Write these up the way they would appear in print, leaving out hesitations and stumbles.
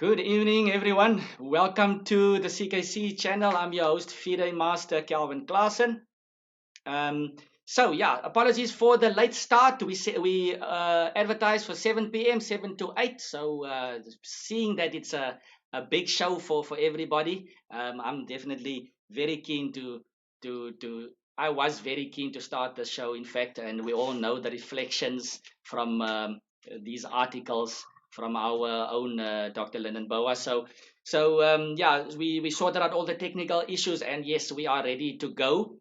Good evening, everyone. Welcome to the CKC channel. I'm your host, Candidate Master Calvin Klaassen. Apologies for the late start. We advertised for 7 p.m., 7 to 8. So seeing that it's a big show for everybody, I'm definitely very keen I was very keen to start the show, in fact, and we all know the reflections from these articles from our own Dr. Lyndon Bouah. We sorted out all the technical issues, and yes, we are ready to go.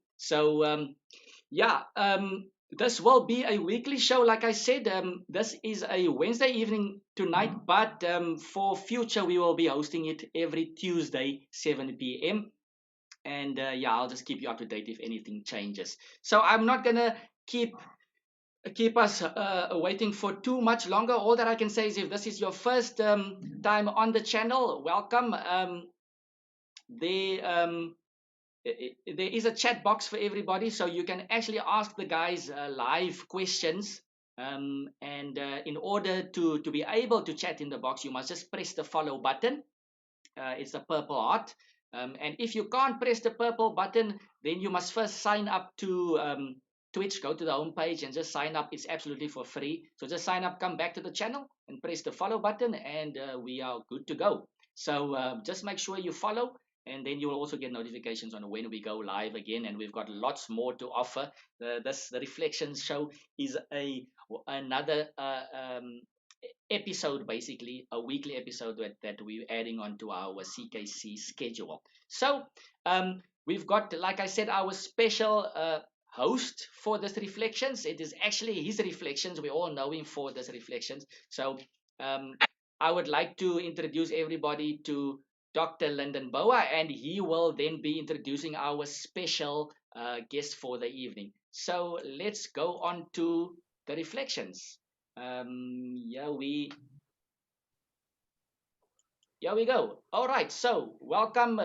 This will be a weekly show. Like I said, this is a Wednesday evening tonight, but for future, we will be hosting it every Tuesday, 7 p.m. And I'll just keep you up to date if anything changes. So I'm not gonna keep us waiting for too much longer. All that I can say is, if this is your first time on the channel, welcome. There, there is a chat box for everybody, so you can actually ask the guys live questions. In order to be able to chat in the box, you must just press the follow button. It's the purple heart. And if you can't press the purple button, then you must first sign up to Twitch. Go to the home page and just sign up. It's absolutely for free. So just sign up, come back to the channel and press the follow button, and we are good to go. So just make sure you follow, and then you will also get notifications on when we go live again. And we've got lots more to offer. The Reflections show is another episode, basically a weekly episode that we're adding onto our CKC schedule. So we've got, like I said, our special host for this Reflections. It is actually his Reflections. We all know him for this Reflections. So I would like to introduce everybody to Dr. Lyndon Bouah, and he will then be introducing our special guest for the evening. So let's go on to the Reflections. Here we go. All right. So welcome,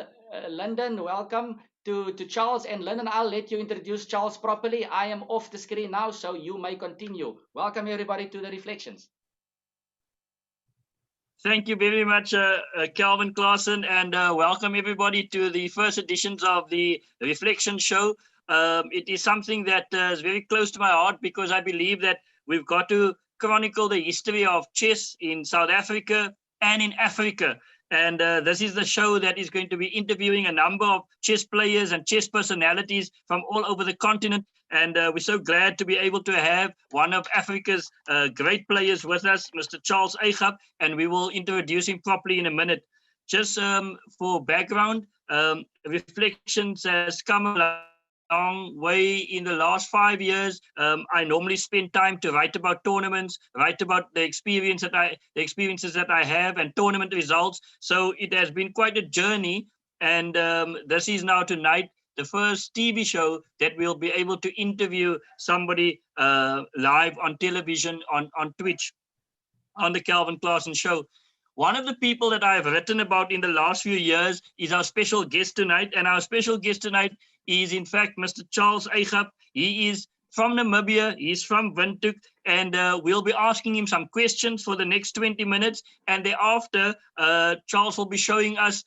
Lyndon. Welcome to Charles and Lyndon. I'll let you introduce Charles properly. I am off the screen now, so you may continue. Welcome everybody to the Reflections. Thank you very much, Calvin Klaassen, and welcome everybody to the first editions of the Reflection Show. It is something that is very close to my heart, because I believe that we've got to chronicle the history of chess in South Africa and in Africa. And this is the show that is going to be interviewing a number of chess players and chess personalities from all over the continent. And we're so glad to be able to have one of Africa's great players with us, Mr. Charles Eichab, and we will introduce him properly in a minute. Just for background, Reflections has come a long way in the last 5 years. I normally spend time to write about tournaments, write about the experiences that I have, and tournament results. So it has been quite a journey, and this is now tonight the first TV show that we'll be able to interview somebody live on television, on Twitch, on the Calvin Klaassen Show. One of the people that I've written about in the last few years is our special guest tonight. And our special guest tonight is, in fact, Mr. Charles Eichab. He is from Namibia. He's from Windhoek. And we'll be asking him some questions for the next 20 minutes. And thereafter, Charles will be showing us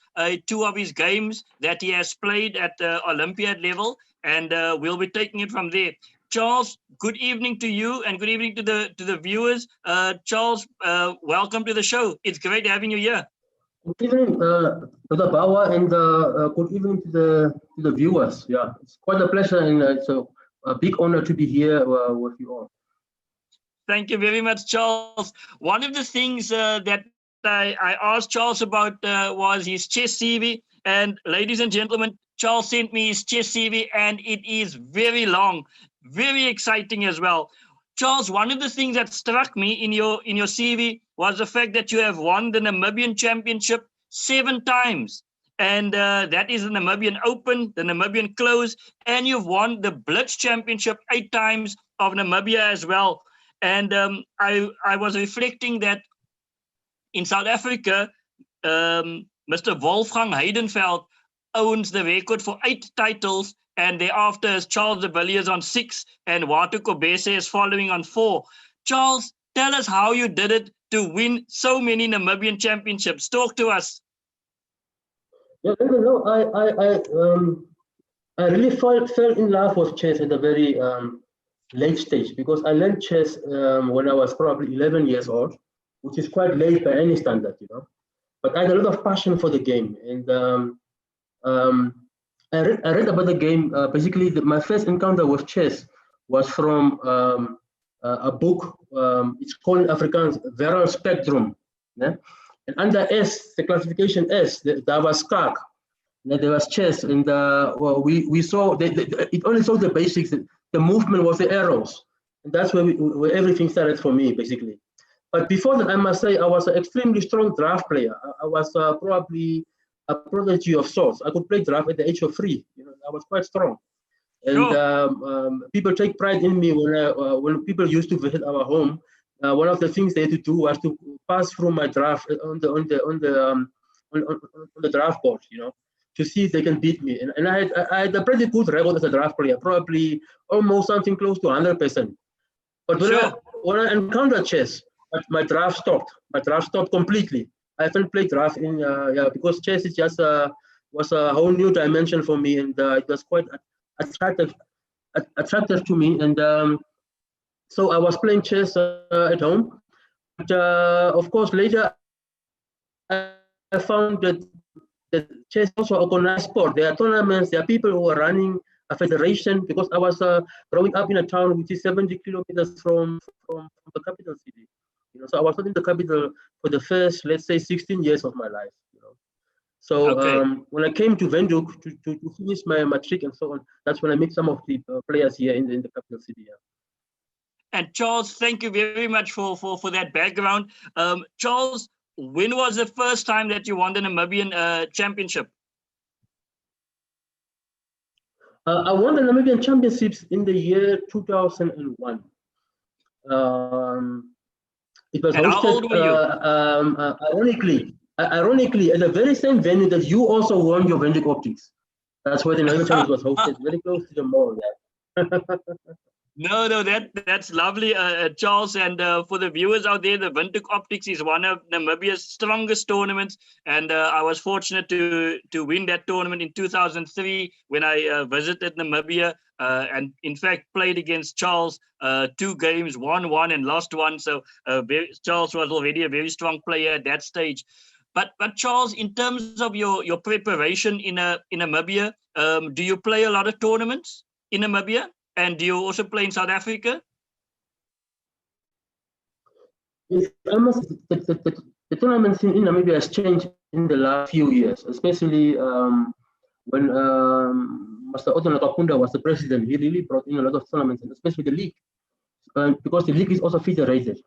two of his games that he has played at the Olympiad level. And we'll be taking it from there. Charles, good evening to you, and good evening to the viewers. Charles, welcome to the show. It's great having you here. Good evening, Dr. Bouah, and good evening to the viewers. Yeah, it's quite a pleasure, and it's a big honor to be here with you all. Thank you very much, Charles. One of the things that I asked Charles about was his chess CV. And ladies and gentlemen, Charles sent me his chess CV, and it is very long, very exciting as well. Charles, one of the things that struck me in your CV was the fact that you have won the Namibian Championship 7 times. And that is the Namibian Open, the Namibian Close, and you've won the Blitz Championship 8 times of Namibia as well. And I was reflecting that in South Africa, Mr. Wolfgang Heidenveld owns the record for 8 titles, and thereafter is Charles de Villiers on 6, and Watu Kobese is following on 4. Charles, tell us how you did it to win so many Namibian championships. Talk to us. Yeah, no, I really fell in love with chess at a very late stage, because I learned chess when I was probably 11 years old, which is quite late by any standard, you know. But I had a lot of passion for the game, and I read about the game. Basically, my first encounter with chess was from a book. It's called in Afrikaans Wereld Spectrum. Yeah? And under S, the classification S, there was skak, there was chess, and well, we saw it only saw the basics. The movement was the arrows, and that's where everything started for me, basically. But before that, I must say I was an extremely strong draft player. I was probably a prodigy of sorts. I could play draft at the age of 3. You know, I was quite strong, and people take pride in me when people used to visit our home. One of the things they had to do was to pass through my draft on the draft board, you know, to see if they can beat me. And I had a pretty good record as a draft player, probably almost something close to 100%. But when I encountered chess, my draft stopped. My draft stopped completely. I haven't played draft in because chess is just was a whole new dimension for me, and it was quite attractive to me. And so I was playing chess at home. But of course, later I found that chess is also an organized sport. There are tournaments. There are people who are running a federation, because I was growing up in a town which is 70 kilometers from the capital city. You know, so I was not in the capital for the first, let's say, 16 years of my life. You know, so when I came to Windhoek to finish my matric and so on, that's when I met some of the players here in the capital city. Yeah. And Charles, thank you very much for that background. Charles, when was the first time that you won the Namibian championship? I won the Namibian championships in the year 2001. It was and hosted, how old were you? ironically, at the very same venue that you also won your Windhoek Optics. That's where the Namibian Championships was hosted, very close to the mall. Yeah. No, that's lovely, Charles. And for the viewers out there, the Windhoek Optics is one of Namibia's strongest tournaments. And I was fortunate to win that tournament in 2003 when I visited Namibia and, in fact, played against Charles 2 games, won 1 and lost 1. So Charles was already a very strong player at that stage. But Charles, in terms of your preparation in Namibia, do you play a lot of tournaments in Namibia? And do you also play in South Africa? Yes, almost the tournament scene in Namibia has changed in the last few years, especially when Master Otto Nakakunda was the president. He really brought in a lot of tournaments, and especially the league, because the league is also federated.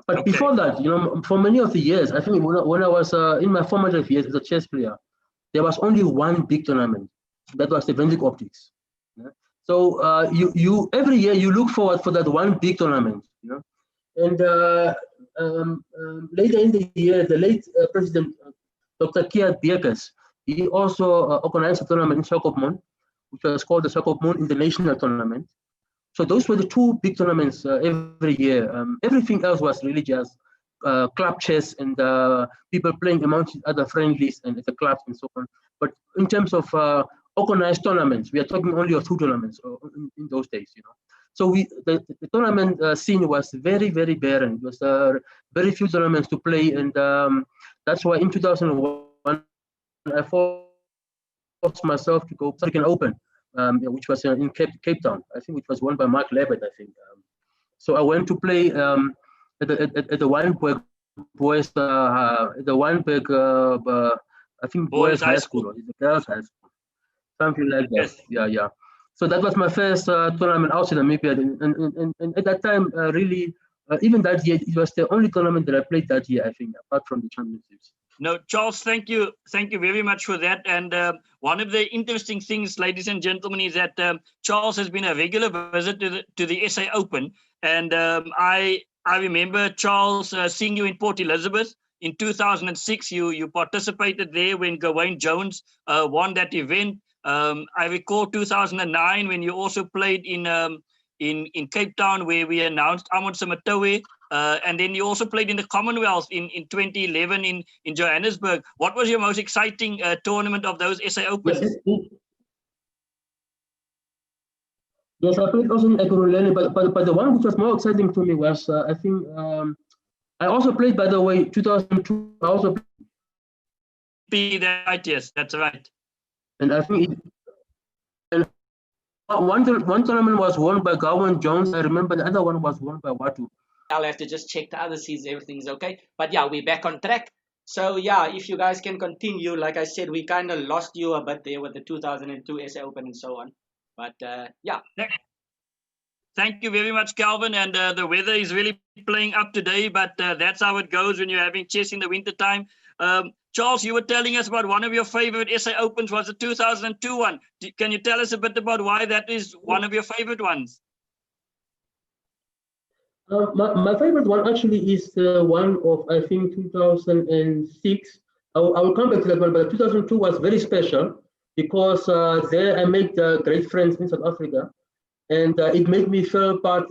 But before that, you know, for many of the years, I think when I was in my formative years as a chess player, there was only one big tournament. That was the Windhoek Optics. Yeah? So you every year you look forward for that one big tournament, you know. And later in the year, the late President Dr. Kiat Beekes, he also organized a tournament in Swakopmund, which was called the Swakopmund International Tournament. So those were the 2 big tournaments every year. Everything else was really just club chess and people playing amongst other friendlies and at the clubs and so on. But in terms of organized tournaments, we are talking only of 2 tournaments in those days, you know. So the tournament scene was very, very barren. It was very few tournaments to play, and that's why in 2001 I forced myself to go African Open, which was in Cape Town, I think, which was won by Mark Levitt, I think. So I went to play at the Wynberg boys, the Wynberg, I think boys high school, or the girls high school, something like that. Yes. Yeah. So that was my first tournament outside Namibia, and at that time, really, even that year, it was the only tournament that I played that year, I think, apart from the championships. No, Charles, thank you very much for that. And one of the interesting things, ladies and gentlemen, is that Charles has been a regular visitor to the SA Open, and I remember, Charles, seeing you in Port Elizabeth in 2006. You participated there when Gawain Jones won that event. I recall 2009 when you also played in Cape Town, where we announced Amon Samatoe And then you also played in the Commonwealth in 2011 in Johannesburg. What was your most exciting tournament of those SA Opens? Yes, I played also in Ekurhuleni, but the one which was more exciting to me was I think I also played, by the way, 2002. I also played that, yes, that's right. And I think one tournament was won by Gowan Jones. I remember the other one was won by Watu. I'll have to just check the other seeds, everything's okay. But yeah, we're back on track. So yeah, if you guys can continue, like I said, we kind of lost you a bit there with the 2002 SA Open and so on. But yeah. Thank you very much, Calvin. And the weather is really playing up today, but that's how it goes when you're having chess in the wintertime. Charles, you were telling us about one of your favorite SA Opens was the 2002 one. Can you tell us a bit about why that is one of your favorite ones? My favorite one actually is one of, I think, 2006. I will come back to that one, but 2002 was very special because there I made great friends in South Africa. And it made me feel part,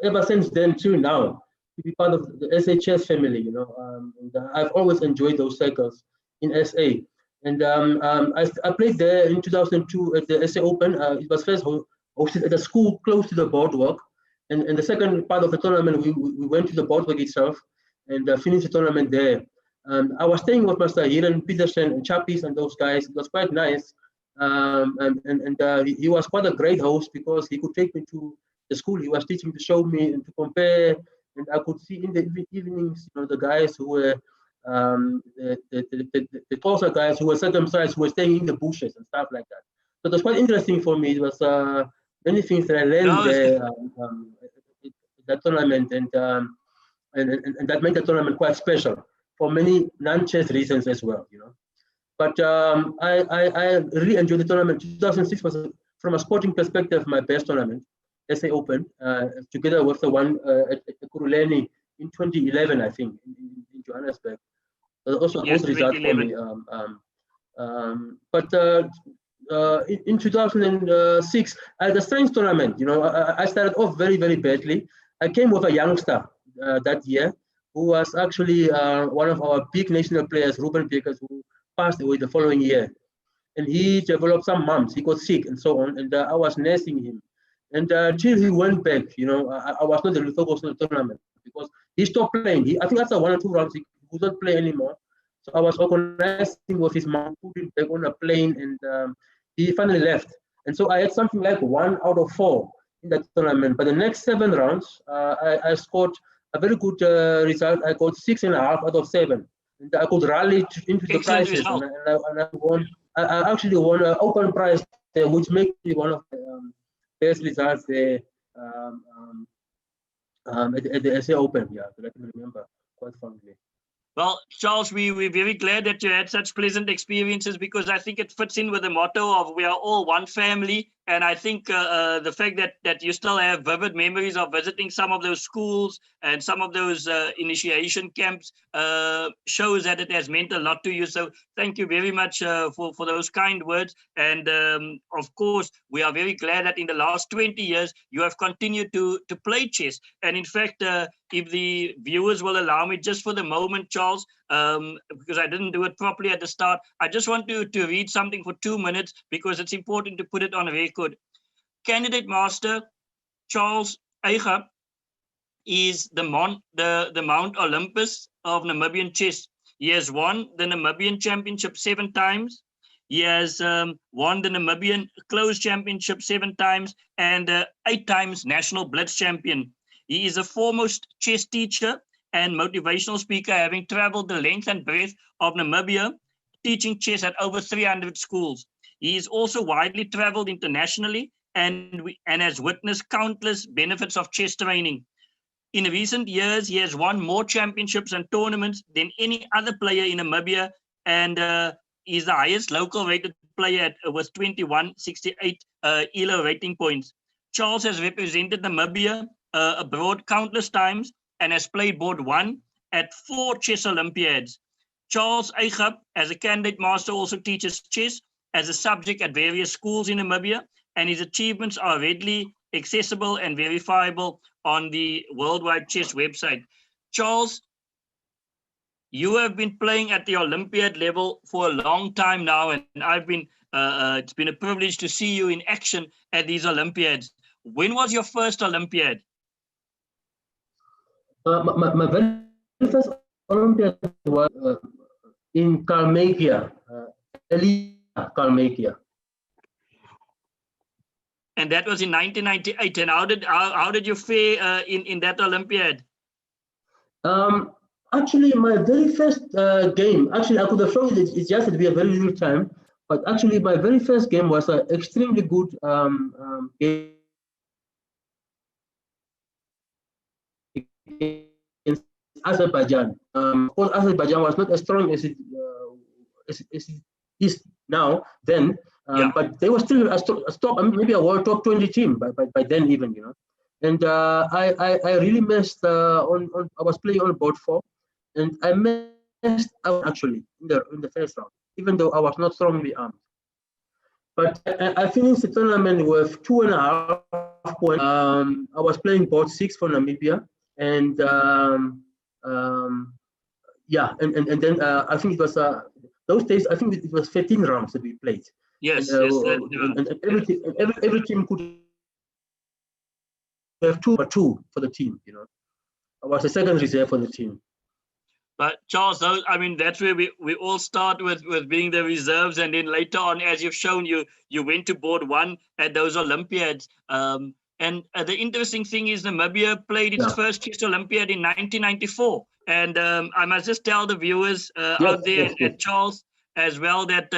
ever since then till now, to be part of the SHS family, you know. And I've always enjoyed those cycles in SA. And I played there in 2002 at the SA Open. It was first hosted at a school close to the boardwalk. And the second part of the tournament, we went to the boardwalk itself and finished the tournament there. I was staying with Master Hiran Peterson and Chappies and those guys. It was quite nice. He was quite a great host because he could take me to the school he was teaching to show me and to compare. And I could see in the evenings, you know, the guys who were the closer guys who were circumcised, who were staying in the bushes and stuff like that. So it was quite interesting for me. It was many things that I learned there that tournament, and that made the tournament quite special for many non-chess reasons as well, you know. But I really enjoyed the tournament. 2006 was, from a sporting perspective, my best tournament, SA Open, together with the one at Ekurhuleni in 2011, I think, in Johannesburg. Also, yes, good result for me. In 2006, at the strength tournament, you know, I started off very, very badly. I came with a youngster that year who was actually one of our big national players, Ruben Pickers, who passed away the following year. And he developed some mumps, he got sick and so on, and I was nursing him. And till he went back, you know, I was not the focus of the tournament because he stopped playing. I think after 1 or 2 rounds, he could not play anymore. So I was organizing with his mom, put him back on a plane, and he finally left. And so I had something like 1 out of 4 in that tournament. But the next 7 rounds, I scored a very good result. I got 6.5 out of 7. And I could rally into the prizes, and I won. I actually won an open prize there, which makes me one of the best results there at the SA Open. Yeah, that I can remember quite fondly. Well, Charles, we're very glad that you had such pleasant experiences because I think it fits in with the motto of we are all one family. And I think the fact that you still have vivid memories of visiting some of those schools and some of those initiation camps shows that it has meant a lot to you. So thank you very much for those kind words. And of course, we are very glad that in the last 20 years, you have continued to play chess. And in fact, if the viewers will allow me just for the moment, Charles, because I didn't do it properly at the start, I just want to read something for 2 minutes because it's important to put it on record. Candidate Master Charles Eichab is the Mount Olympus of Namibian chess. He has won the Namibian Championship 7 times. He has won the Namibian Closed Championship 7 times and 8 times National Blitz Champion. He is a foremost chess teacher and motivational speaker, having traveled the length and breadth of Namibia, teaching chess at over 300 schools. He is also widely traveled internationally and has witnessed countless benefits of chess training. In recent years, he has won more championships and tournaments than any other player in Namibia, and is the highest local rated player with 2168 ELO rating points. Charles has represented Namibia abroad countless times and has played board 1 at 4 chess Olympiads. Charles Eichab, as a candidate master, also teaches chess as a subject at various schools in Namibia, and his achievements are readily accessible and verifiable on the Worldwide Chess website. Charles, you have been playing at the Olympiad level for a long time now, and I've been it's been a privilege to see you in action at these Olympiads. When was your first Olympiad? My very first Olympiad was in Kalmykia, Kalmykia. And that was in 1998. And how did you fare in that Olympiad? Actually, my very first game, actually, I could have shown it, it's just to be a very little time, but actually, my very first game was an extremely good game against Azerbaijan. Of course, Azerbaijan was not as strong as it is now, then, but they were still a top, maybe a world top 20 team by then even, you know. And I really missed I was playing on board 4, and I missed out actually in the first round, even though I was not strongly armed. But I finished the tournament with 2.5 points. I was playing board 6 for Namibia, and yeah, and then I think it was those days. I think it was 13 rounds that we played. Yes, and every team could have two for the team. You know, I was the second reserve for the team. But Charles, I mean, that's where we all start with being the reserves, and then later on, as you've shown, you went to board 1 at those Olympiads. And the interesting thing is Namibia played its first Chess Olympiad in 1994. And I must just tell the viewers out there and Charles as well that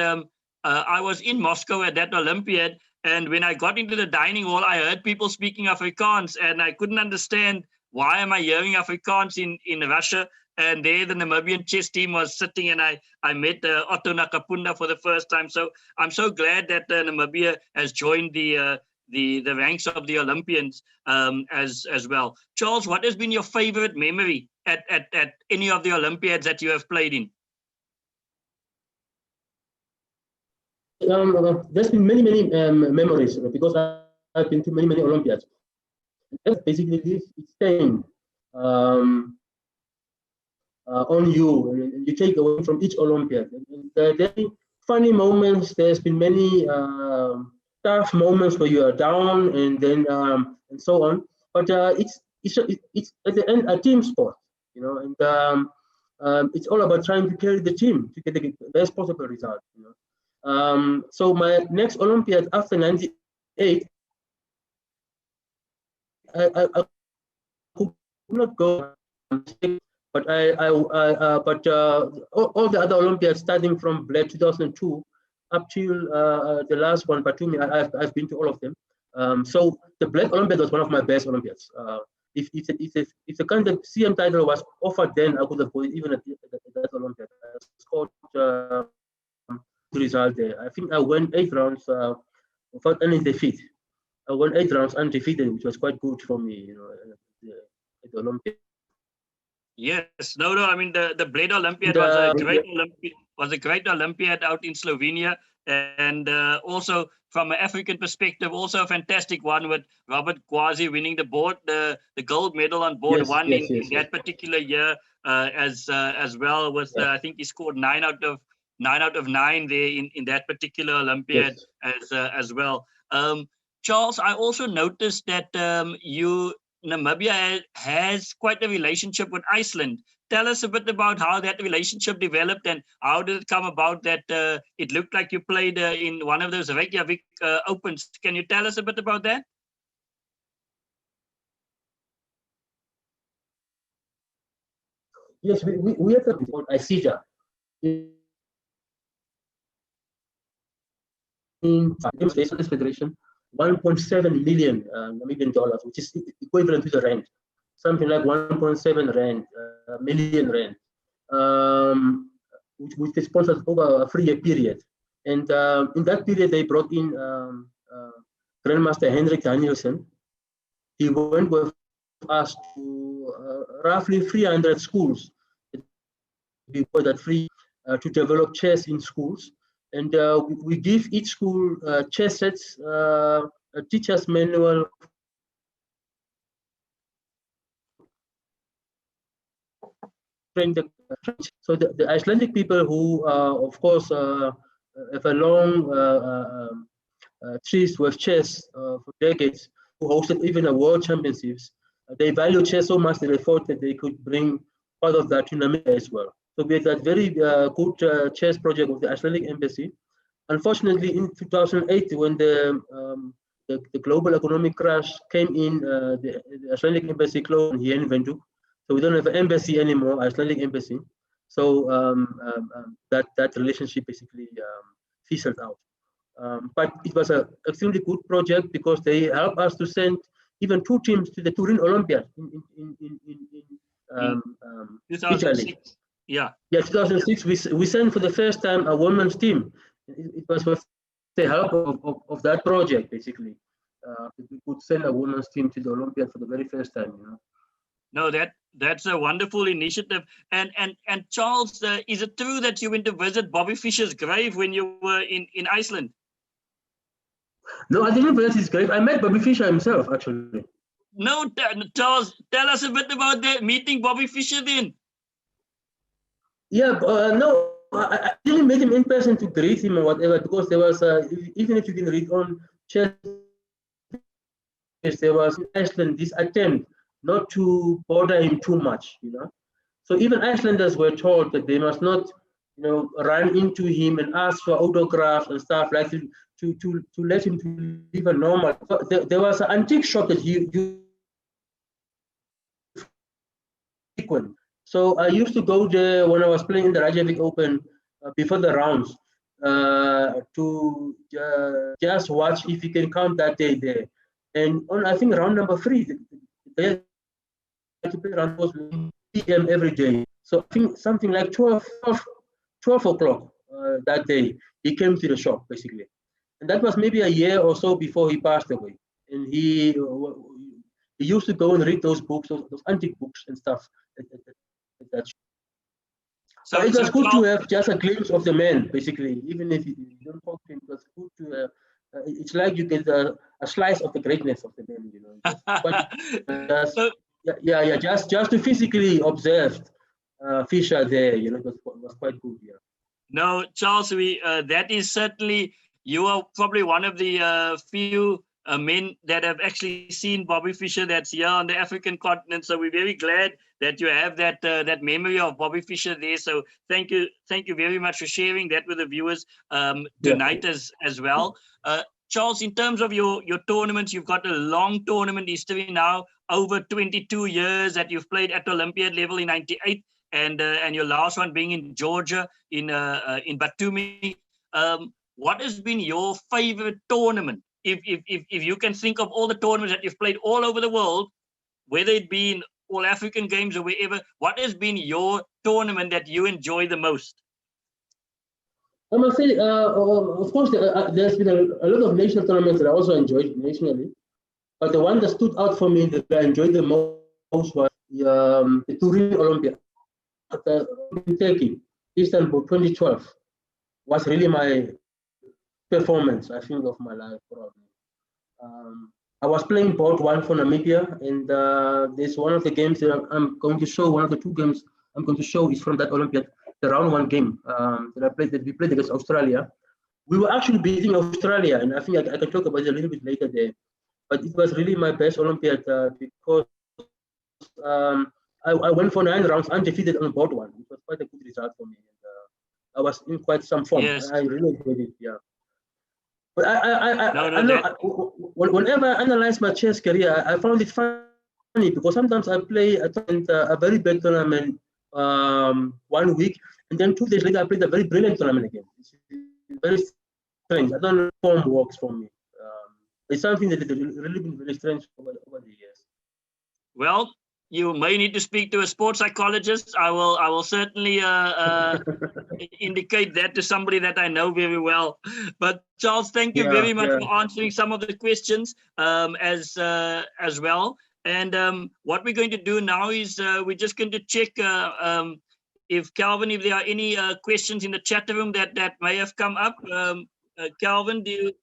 I was in Moscow at that Olympiad. And when I got into the dining hall, I heard people speaking Afrikaans, and I couldn't understand why am I hearing Afrikaans in Russia. And there the Namibian chess team was sitting, and I met Otto Nakapunda for the first time. So I'm so glad that Namibia has joined the ranks of the Olympians as well. Charles, what has been your favorite memory at any of the Olympiads that you have played in? There's been many memories because I've been to many Olympiads. Basically, it's staying on you, and you take away from each Olympiad. And there have been funny moments. There's been many tough moments where you are down, and then and so on. But it's at the end a team sport, you know, and it's all about trying to carry the team to get the best possible result. You know, so my next Olympiad after '98, I could not go. But all the other Olympiads, starting from Bled 2002 up till the last one, Batumi, I've been to all of them. So the Bled Olympiad was one of my best Olympiads. If the kind of CM title was offered then, I could have gone even at that Olympiad. I scored result there. I think I won 8 rounds without any defeat. I won 8 rounds undefeated, which was quite good for me, you know, at the Olympiad. Yes, no. I mean, the Bled Olympiad was a great Olympiad out in Slovenia, and also from an African perspective, also a fantastic one with Robert Gwazi winning the gold medal on board 1 in that particular year, as well. With I think he scored 9 out of 9 there in that particular Olympiad as well. Charles, I also noticed that Namibia has quite a relationship with Iceland. Tell us a bit about how that relationship developed, and how did it come about that it looked like you played in one of those Reykjavik Opens. Can you tell us a bit about that? Yes, we have about Eichab. In the Federation, 1.7 million Namibian dollars, which is equivalent to the rand, something like 1.7 million rand, which they sponsored over a 3-year period. And in that period, they brought in Grandmaster Hendrik Danielsen. He went with us to roughly 300 schools before that free to develop chess in schools. And we give each school chess sets, a teacher's manual train the so the Icelandic people who of course have a long tryst with chess for decades, who hosted even a world championships. They value chess so much that they thought that they could bring part of that to Namibia as well. So we had that very good chess project of the Icelandic embassy. Unfortunately, in 2008, when the global economic crash came in, the Icelandic embassy closed here in Windhoek. So we don't have an embassy anymore, Icelandic embassy. So that relationship basically fizzled out. But it was an extremely good project because they helped us to send even 2 teams to the Turin Olympiad in 2006. Yeah. Yeah, 2006. We sent for the first time a women's team. It was with the help of that project, basically. We could send a women's team to the Olympiad for the very first time. No, that's a wonderful initiative. And Charles, is it true that you went to visit Bobby Fischer's grave when you were in Iceland? No, I didn't visit his grave. I met Bobby Fischer himself, actually. No, Charles, tell us a bit about the meeting Bobby Fischer then. Yeah, no, I didn't meet him in person to greet him or whatever, because there was, even if you can read on chess, there was in Iceland this attempt not to bother him too much, So even Icelanders were told that they must not, run into him and ask for autographs and stuff like to let him to live a normal. There was an antique shop that he frequent. So I used to go there when I was playing in the Reykjavik Open before the rounds to just watch if you can count that day there. And on, I think, round number 3, they had to play round was PM every day. So I think something like 12 o'clock that day, he came to the shop, basically. And that was maybe a year or so before he passed away. And he used to go and read those books, those antique books and stuff. So it was good to have just a glimpse of the man, basically, even if you don't talk to him. It was good to. It's like you get a slice of the greatness of the man, just to physically observe Fischer there, it was quite good. Yeah. No, Charles, that is certainly, you are probably one of the few men that have actually seen Bobby Fischer that's here on the African continent. So we're very glad that you have that memory of Bobby Fischer there. So thank you very much for sharing that with the viewers tonight as well. Charles, in terms of your tournaments, you've got a long tournament history now, over 22 years that you've played at Olympiad level in '98, and your last one being in Georgia in Batumi. What has been your favorite tournament? If you can think of all the tournaments that you've played all over the world, whether it be in all African games or wherever, what has been your tournament that you enjoy the most? I must say, of course, there's been a lot of national tournaments that I also enjoyed nationally. But the one that stood out for me that I enjoyed the most was the Turin Olympiad in Turkey, Istanbul 2012. Was really my performance, I think, of my life, probably. I was playing board 1 for Namibia, and there's one of the games that I'm going to show, one of the 2 games I'm going to show is from that Olympiad, the round 1 game that we played against Australia. We were actually beating Australia, and I think I can talk about it a little bit later there. But it was really my best Olympiad because I went for 9 rounds undefeated on board 1. It was quite a good result for me. And, I was in quite some form. Yes. I really enjoyed it, yeah. But whenever I analyze my chess career, I found it funny because sometimes I play a very bad tournament 1 week, and then 2 days later I played a very brilliant tournament again. It's very strange. I don't know if form works for me. It's something that has really been very strange over the years. Well, you may need to speak to a sports psychologist. I will certainly indicate that to somebody that I know very well. But Charles, thank you very much for answering some of the questions as well. And what we're going to do now is we're just going to check if Calvin, if there are any questions in the chat room that may have come up. Calvin, do you?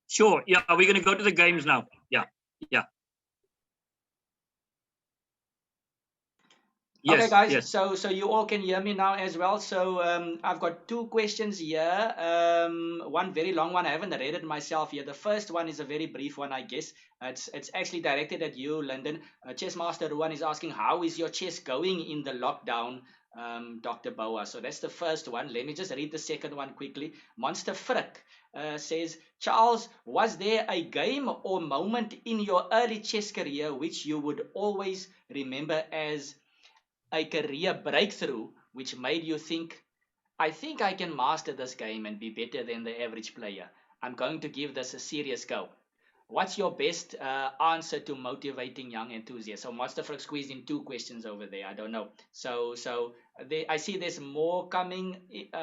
Sure. Yeah, we're going to go to the games now. Yeah. Yeah. Yes, okay, guys. yes. So you all can hear me now as well. So I've got two questions here. One very long one. I haven't read it myself here. The first one is a very brief one, I guess. It's actually directed at you, Lyndon. Chess Master Ruan is asking, how is your chess going in the lockdown, Dr. Bouah? So that's the first one. Let me just read the second one quickly. Monster Frick says, Charles, was there a game or moment in your early chess career which you would always remember as a career breakthrough, which made you think, I think I can master this game and be better than the average player. I'm going to give this a serious go. What's your best answer to motivating young enthusiasts? So Monster Frog squeezed in two questions over there. I don't know. I see there's more coming,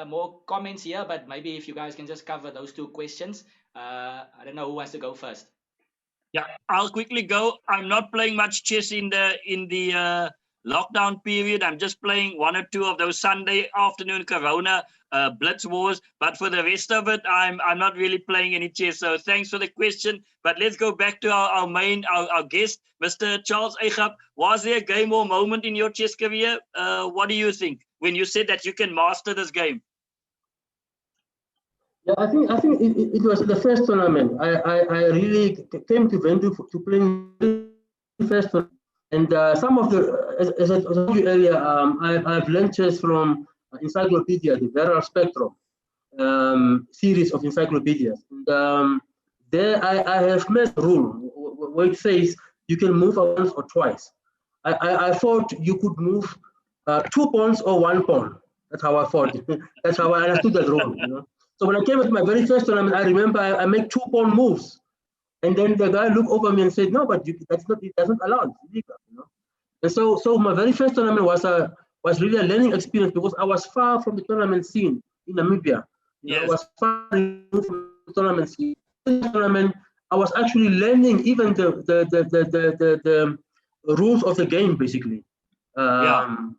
more comments here, but maybe if you guys can just cover those two questions. I don't know who wants to go first. Yeah, I'll quickly go. I'm not playing much chess in the lockdown period. I'm just playing one or two of those Sunday afternoon Corona blitz wars. But for the rest of it, I'm not really playing any chess. So thanks for the question. But let's go back to our guest, Mr. Charles Eichab. Was there a game or moment in your chess career? What do you think when you said that you can master this game? Yeah, I think it was the first tournament. I really came to Vendu to play the first tournament. And some of the, as I told you earlier, I've learned chess from encyclopedia, the Vera Spectrum series of encyclopedias. And there I have met a rule where it says you can move once or twice. I thought you could move 2 pawns or 1 pawn. That's how I thought. That's how I understood that rule. You know? So when I came at my very first tournament, I remember I made 2 pawn moves. And then the guy looked over me and said, no, but that's not, it doesn't allow it. You know? And so my very first tournament was really a learning experience because I was far from the tournament scene in Namibia. You know, Yes. I was far removed from the tournament scene. In the tournament, I was actually learning even the rules of the game, basically. In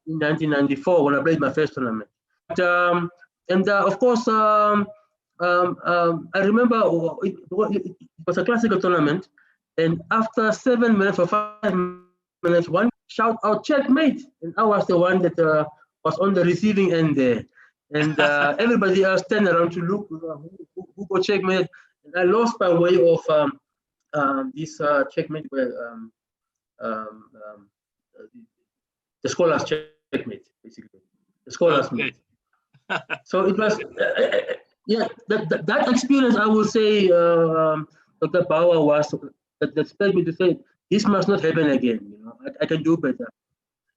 1994 when I played my first tournament. But, of course, I remember it was a classical tournament, and after 7 minutes or 5 minutes, one shout out checkmate, and I was the one that was on the receiving end there, and everybody else turned around to look who got checkmate, and I lost by way of this checkmate where the scholars checkmate, basically the scholars mate. So it was, yeah, that experience, I would say, Dr. Bouah was that spurred me to say, this must not happen again. You know, I can do better.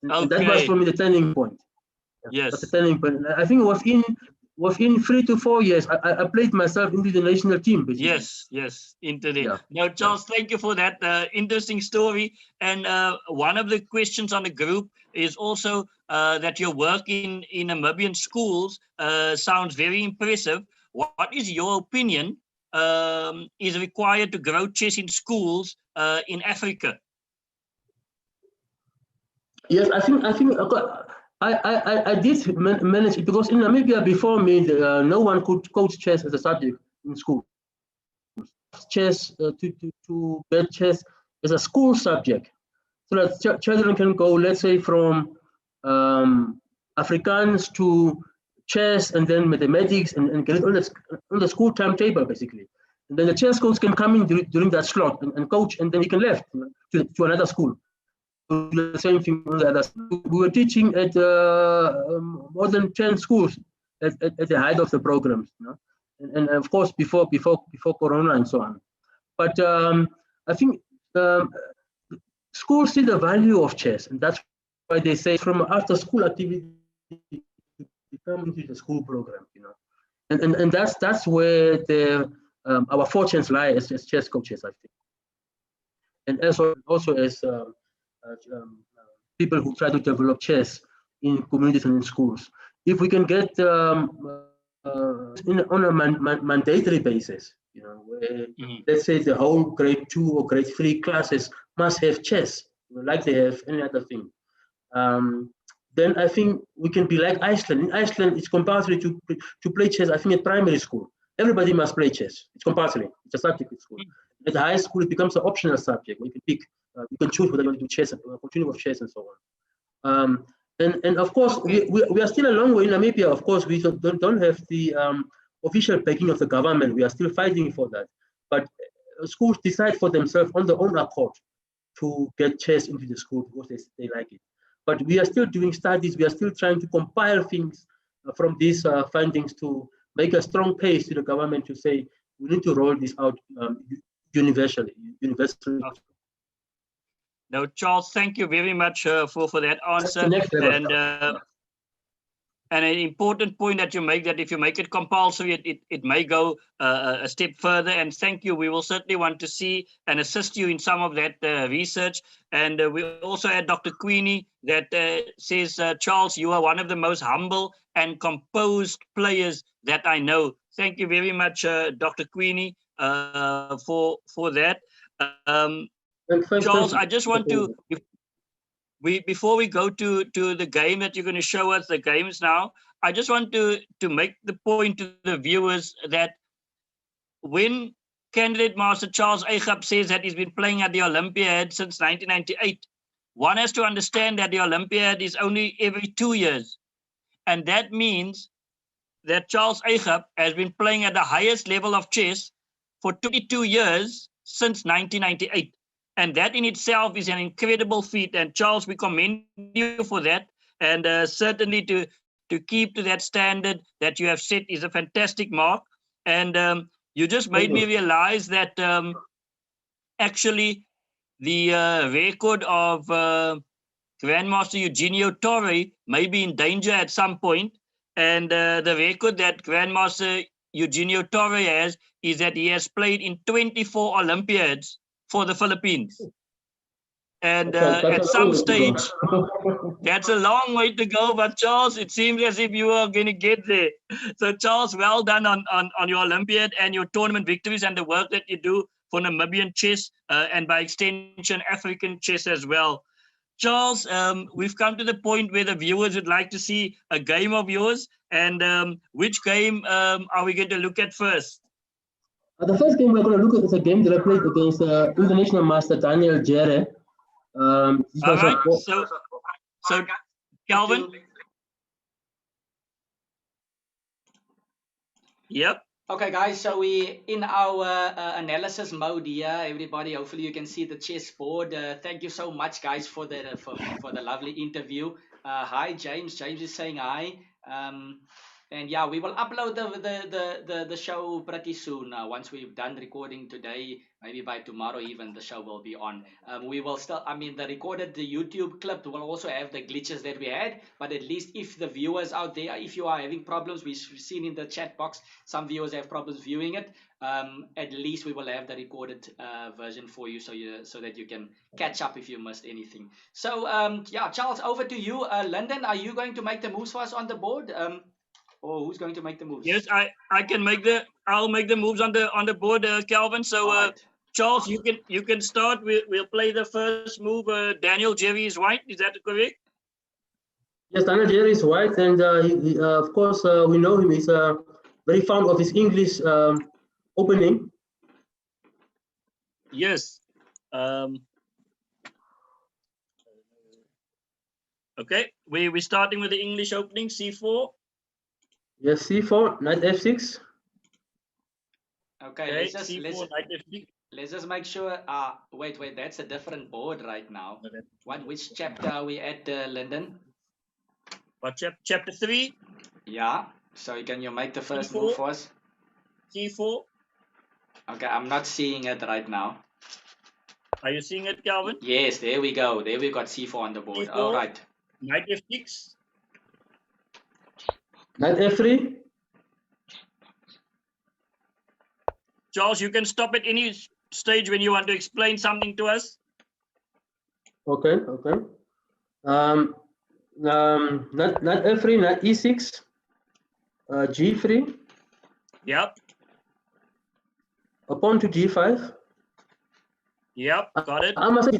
And that was for me the turning point. Yes, that's the turning point. I think within 3 to 4 years, I played myself into the national team. Basically. Yes, into the. Yeah. Now, Charles, thank you for that interesting story. And one of the questions on the group is also that your work in Namibian schools sounds very impressive. What is your opinion is required to grow chess in schools in Africa? Yes, I think I did manage it because in Namibia before me, no one could coach chess as a subject in school. Chess to bet chess as a school subject, so that children can go, let's say, from Afrikaans to chess and then mathematics and get it on the school timetable, basically. And then the chess coach can come in during that slot and coach, and then he can left to another school. The same thing on the other side. We were teaching at more than 10 schools at the height of the programs, you know? and of course before Corona and so on. But I think schools see the value of chess, and that's why they say from after school activity to come into the school program, you know, and that's where our fortunes lie as chess coaches, I think, and also as people who try to develop chess in communities and in schools. If we can get on a mandatory basis, you know, where let's say the whole grade 2 or grade 3 classes must have chess, you know, like they have any other thing, then I think we can be like Iceland. In Iceland, it's compulsory to play chess, I think, at primary school. everybody must play chess. It's compulsory. It's a subject in school. At the high school, it becomes an optional subject where you can pick, you can choose whether you want to do chess, continue with chess, and so on. And of course, Okay. we are still a long way in Namibia. Of course, we don't have the official backing of the government. We are still fighting for that. But schools decide for themselves on their own accord to get chess into the school because they like it. But we are still doing studies. We are still trying to compile things from these findings to make a strong case to the government to say we need to roll this out universally. No, Charles, thank you very much for that answer. And an important point that you make, that if you make it compulsory, it may go a step further. And thank you. We will certainly want to see and assist you in some of that research. And we also had Dr. Queenie that says, Charles, you are one of the most humble and composed players that I know. Thank you very much, Dr. Queenie, for that. Charles, I just want to... Before we go to the game that you're going to show us, the games now, I just want to make the point to the viewers that when Candidate Master Charles Eichab says that he's been playing at the Olympiad since 1998, one has to understand that the Olympiad is only every 2 years. And that means that Charles Eichab has been playing at the highest level of chess for 22 years since 1998. And that in itself is an incredible feat. And Charles, we commend you for that. And certainly to keep to that standard that you have set is a fantastic mark. And you just made me realize that actually the record of Grandmaster Eugenio Torre may be in danger at some point. And the record that Grandmaster Eugenio Torre has is that he has played in 24 Olympiads for the Philippines. And at some stage, that's a long way to go, but Charles, it seems as if you are going to get there. So Charles, well done on your Olympiad and your tournament victories and the work that you do for Namibian chess and by extension, African chess as well. Charles, we've come to the point where the viewers would like to see a game of yours. And which game are we going to look at first? The first game we're going to look at is a game that I played against international master Daniel Jere. All right, so Calvin? Yep. Okay, guys, so we in our analysis mode here, everybody. Hopefully you can see the chessboard. Thank you so much, guys, for the lovely interview. Hi, James. James is saying hi. And yeah, we will upload the show pretty soon. Once we've done recording today, maybe by tomorrow even, the show will be on. We will still, the YouTube clip will also have the glitches that we had. But at least if the viewers out there, if you are having problems, we've seen in the chat box, some viewers have problems viewing it. At least we will have the recorded version for you, so that you can catch up if you missed anything. So yeah, Charles, over to you. Lyndon, are you going to make the moves for us on the board? Or who's going to make the moves? Yes, I'll make the moves on the board, Calvin. So right. Charles, you can start. We'll play the first move. Daniel Jerry is white. Is that correct? Yes, Daniel Jerry is white, and he, of course we know him. He's very fond of his English opening. Yes. Okay, we're starting with the English opening, C4. Yes, C4, knight F6. Okay, let's just make sure. Wait, that's a different board right now. Which chapter are we at, Lyndon? What chapter 3? Yeah. So can you make the first move for us? C4. Okay, I'm not seeing it right now. Are you seeing it, Calvin? Yes, there we go. There we got C4 on the board. C4, all right. Knight F6. Knight F3. Charles, you can stop at any stage when you want to explain something to us. Okay. Knight F3, knight E6, G3. Yep. Pawn to G5. Yep, got it. I must say,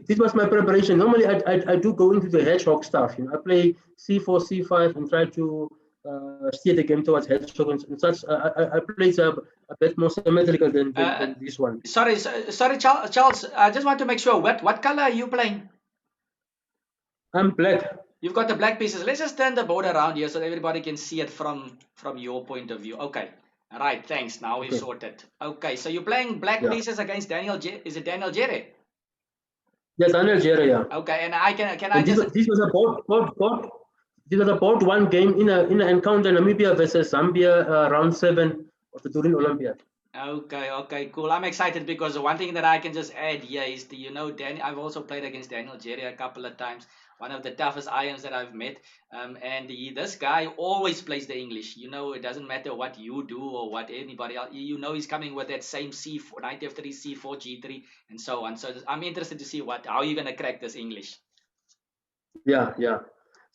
this was my preparation. Normally, I do go into the hedgehog stuff. I play C4, C5, and try to steer the game towards hedgehog and such. I played a bit more symmetrical than this one. Sorry, Charles. I just want to make sure. What color are you playing? I'm black. You've got the black pieces. Let's just turn the board around here so that everybody can see it from your point of view. Okay. All right. Thanks. Now we've sorted. Okay. So you're playing black pieces against Daniel. Is it Daniel Jerry? Yes, Daniel Jerry. Yeah. Okay. And this was about one game in an encounter Namibia versus Zambia, round 7 of the Turin Olympiad. Okay, cool. I'm excited because the one thing that I can just add here is I've also played against Daniel Jerry a couple of times. One of the toughest irons that I've met. And this guy always plays the English. It doesn't matter what you do or what anybody else. He's coming with that same C4, knight F3, C4, G3, and so on. So I'm interested to see how you're gonna crack this English. Yeah.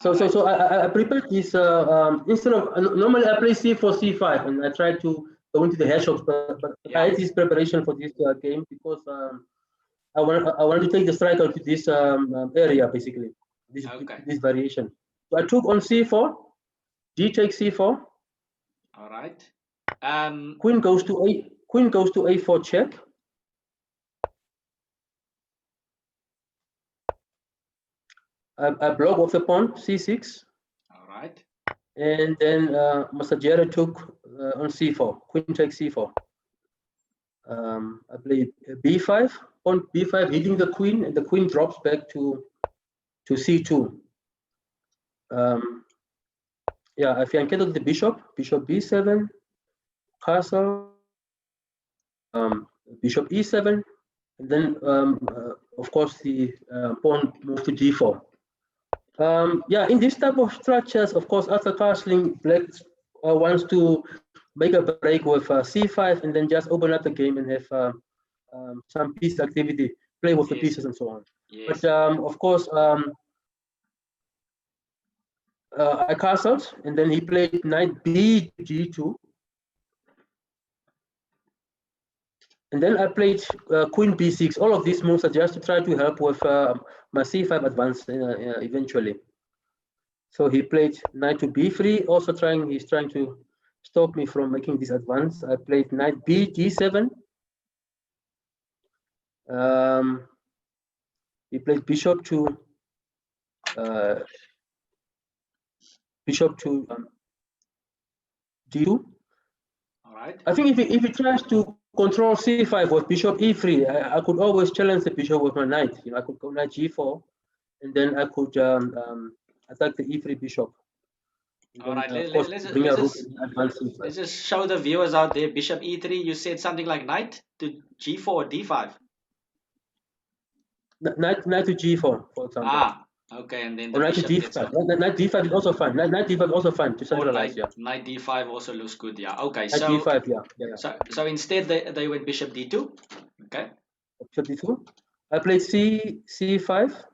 So I prepared this instead of normally I play C4, C5, and I try to go into the hedgehogs, but I had this preparation for this game because I wanted to take the striker to this area basically. This variation. So I took on C4, D takes C4. All right. Queen goes to A4 check. I block off the pawn, C6. All right. And then Master Jerry took on C4, Queen takes C4. I play B5, pawn B5 hitting the queen, and the queen drops back to C2. I flankered the bishop B7, castle, bishop E7, and then of course the pawn moved to D4. In this type of structures, of course, after castling, black wants to make a break with C5 and then just open up the game and have some piece activity, play with the pieces and so on. Yes. But of course, I castled, and then he played knight B to G2. And then I played queen B6. All of these moves are just to try to help with my C5 advance eventually. So he played knight to B3, also he's trying to stop me from making this advance. I played knight B D7. He played bishop to D2. All right. I think if he tries to control C5 with bishop E3, I could always challenge the bishop with my knight. I could go knight G4, and then I could attack the E3 bishop. All right, let's just show the viewers out there. Bishop E3, you said something like knight to G4 or D5? Knight to G4, for example. Okay, and then the knight to D5. Knight D5 is also fine. Knight D5 is also fine to centralize. Knight D5 also looks good. Yeah. Okay. Knight D5. Yeah. So instead they went bishop D2. Okay. Bishop D2. I played C5.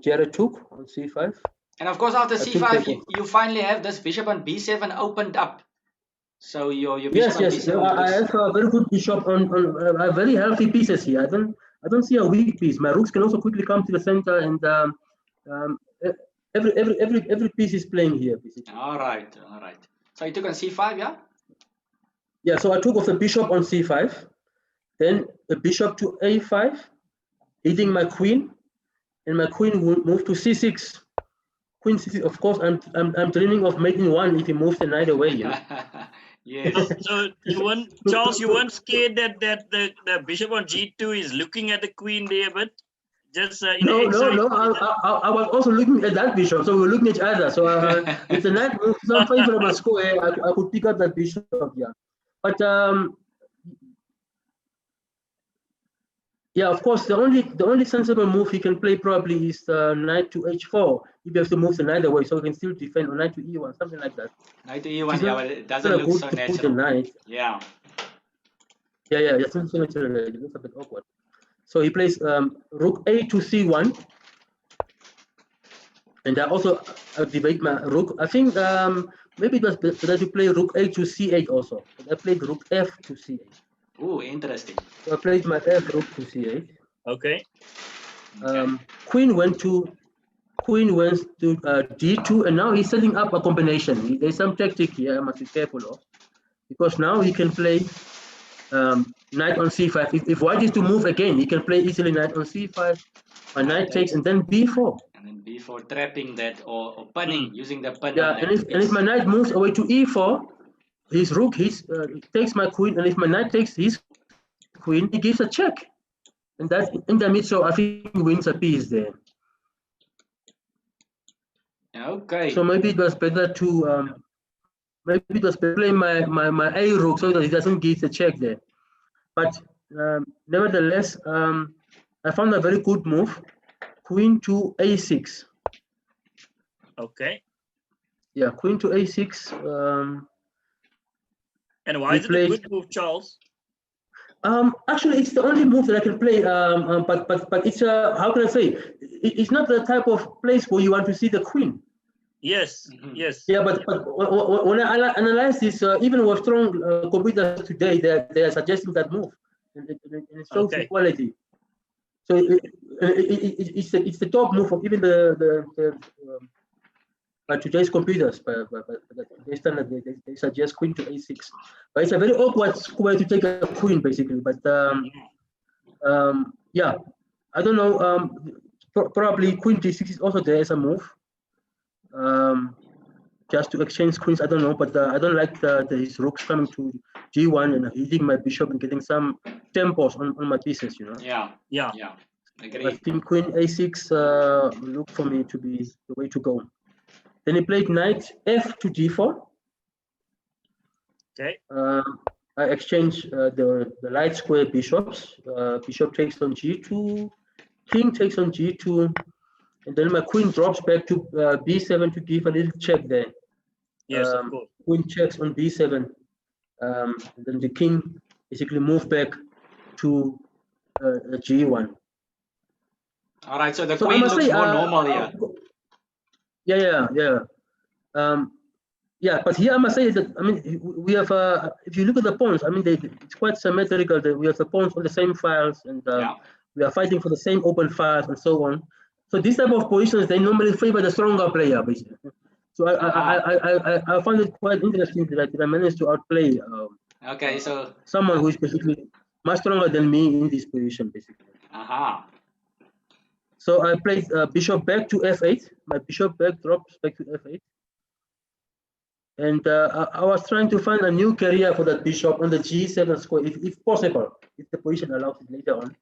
Jared took on C5. And of course, after C5, you finally have this bishop on B7 opened up. So your bishop yes. I have a very good bishop on very healthy pieces here. I don't see a weak piece. My rooks can also quickly come to the center, and every piece is playing here basically. All right. So you took on C5, yeah? Yeah. So I took off the bishop on C5, then the bishop to A5, hitting my queen, and my queen will move to C6. Queen C6. Of course, I'm dreaming of making one if he moves the knight away. Yes. So Charles, you weren't scared that the bishop on G2 is looking at the queen there, but just no. I was also looking at that bishop, so we were looking at each other. So if the knight moves some favorable square, I could pick up that bishop. Yeah, but of course, the only sensible move he can play probably is knight to H4. If you have to move the knight away, so he can still defend, or knight to E1, something like that. Knight to E1, but it doesn't look so natural. Put the knight. Yeah. It's not so natural. It looks a bit awkward. So he plays rook A to C1, and I also activate my rook. I think maybe it was better to play rook A to C8 also. But I played rook F to C8. Oh, interesting. So I played my F rook to C8. Okay. Queen went to queen went to d2, and now he's setting up a combination. There's some tactic here I must be careful of, because now he can play knight on c5. If white is to move again, he can play easily knight on c5, a knight takes, and then b4. And then b4 trapping that, or punning, using the pin. Yeah, and if my knight moves away to e4, his rook takes my queen, and if my knight takes his queen, he gives a check. And that in the mid, so I think he wins a piece there. Okay. So maybe it was better to play my a rook so that he doesn't give the check there. But nevertheless, I found a very good move, queen to a6. Okay. Yeah, queen to a6. And why is it a good move, Charles? Actually, it's the only move that I can play. But it's how can I say? It's not the type of place where you want to see the queen. Yes. Yes. Yeah, but when I analyze this, even with strong computers today, they are suggesting that move, and it shows equality. So it's the top move of even by today's computers. But they standard they suggest queen to a6. But it's a very awkward square to take a queen, basically. But yeah, I don't know. Probably queen d6 is also there as a move. Just to exchange queens, I don't know, but I don't like his rooks coming to g1 and hitting my bishop and getting some tempos on my pieces, you know. Yeah. Agree. I think queen a6 look for me to be the way to go. Then he played knight f to g4. Okay. I exchange the light square bishops. Bishop takes on g2, king takes on g2, and then my queen drops back to b7 to give a little check there. Yes, of course. Queen checks on b7. And then the king basically moves back to g1. All right, so the queen looks more normal here. Yeah. Yeah, but here I must say that, I mean, we have, if you look at the pawns, I mean, it's quite symmetrical. That we have the pawns on the same files, and we are fighting for the same open files and so on. So this type of positions, they normally favor the stronger player, basically. So I found it quite interesting that I managed to outplay so someone who is basically much stronger than me in this position, basically. So I played bishop back to f8. My bishop back drops back to f8. And I was trying to find a new career for that bishop on the g7 square, if possible, if the position allows it later on.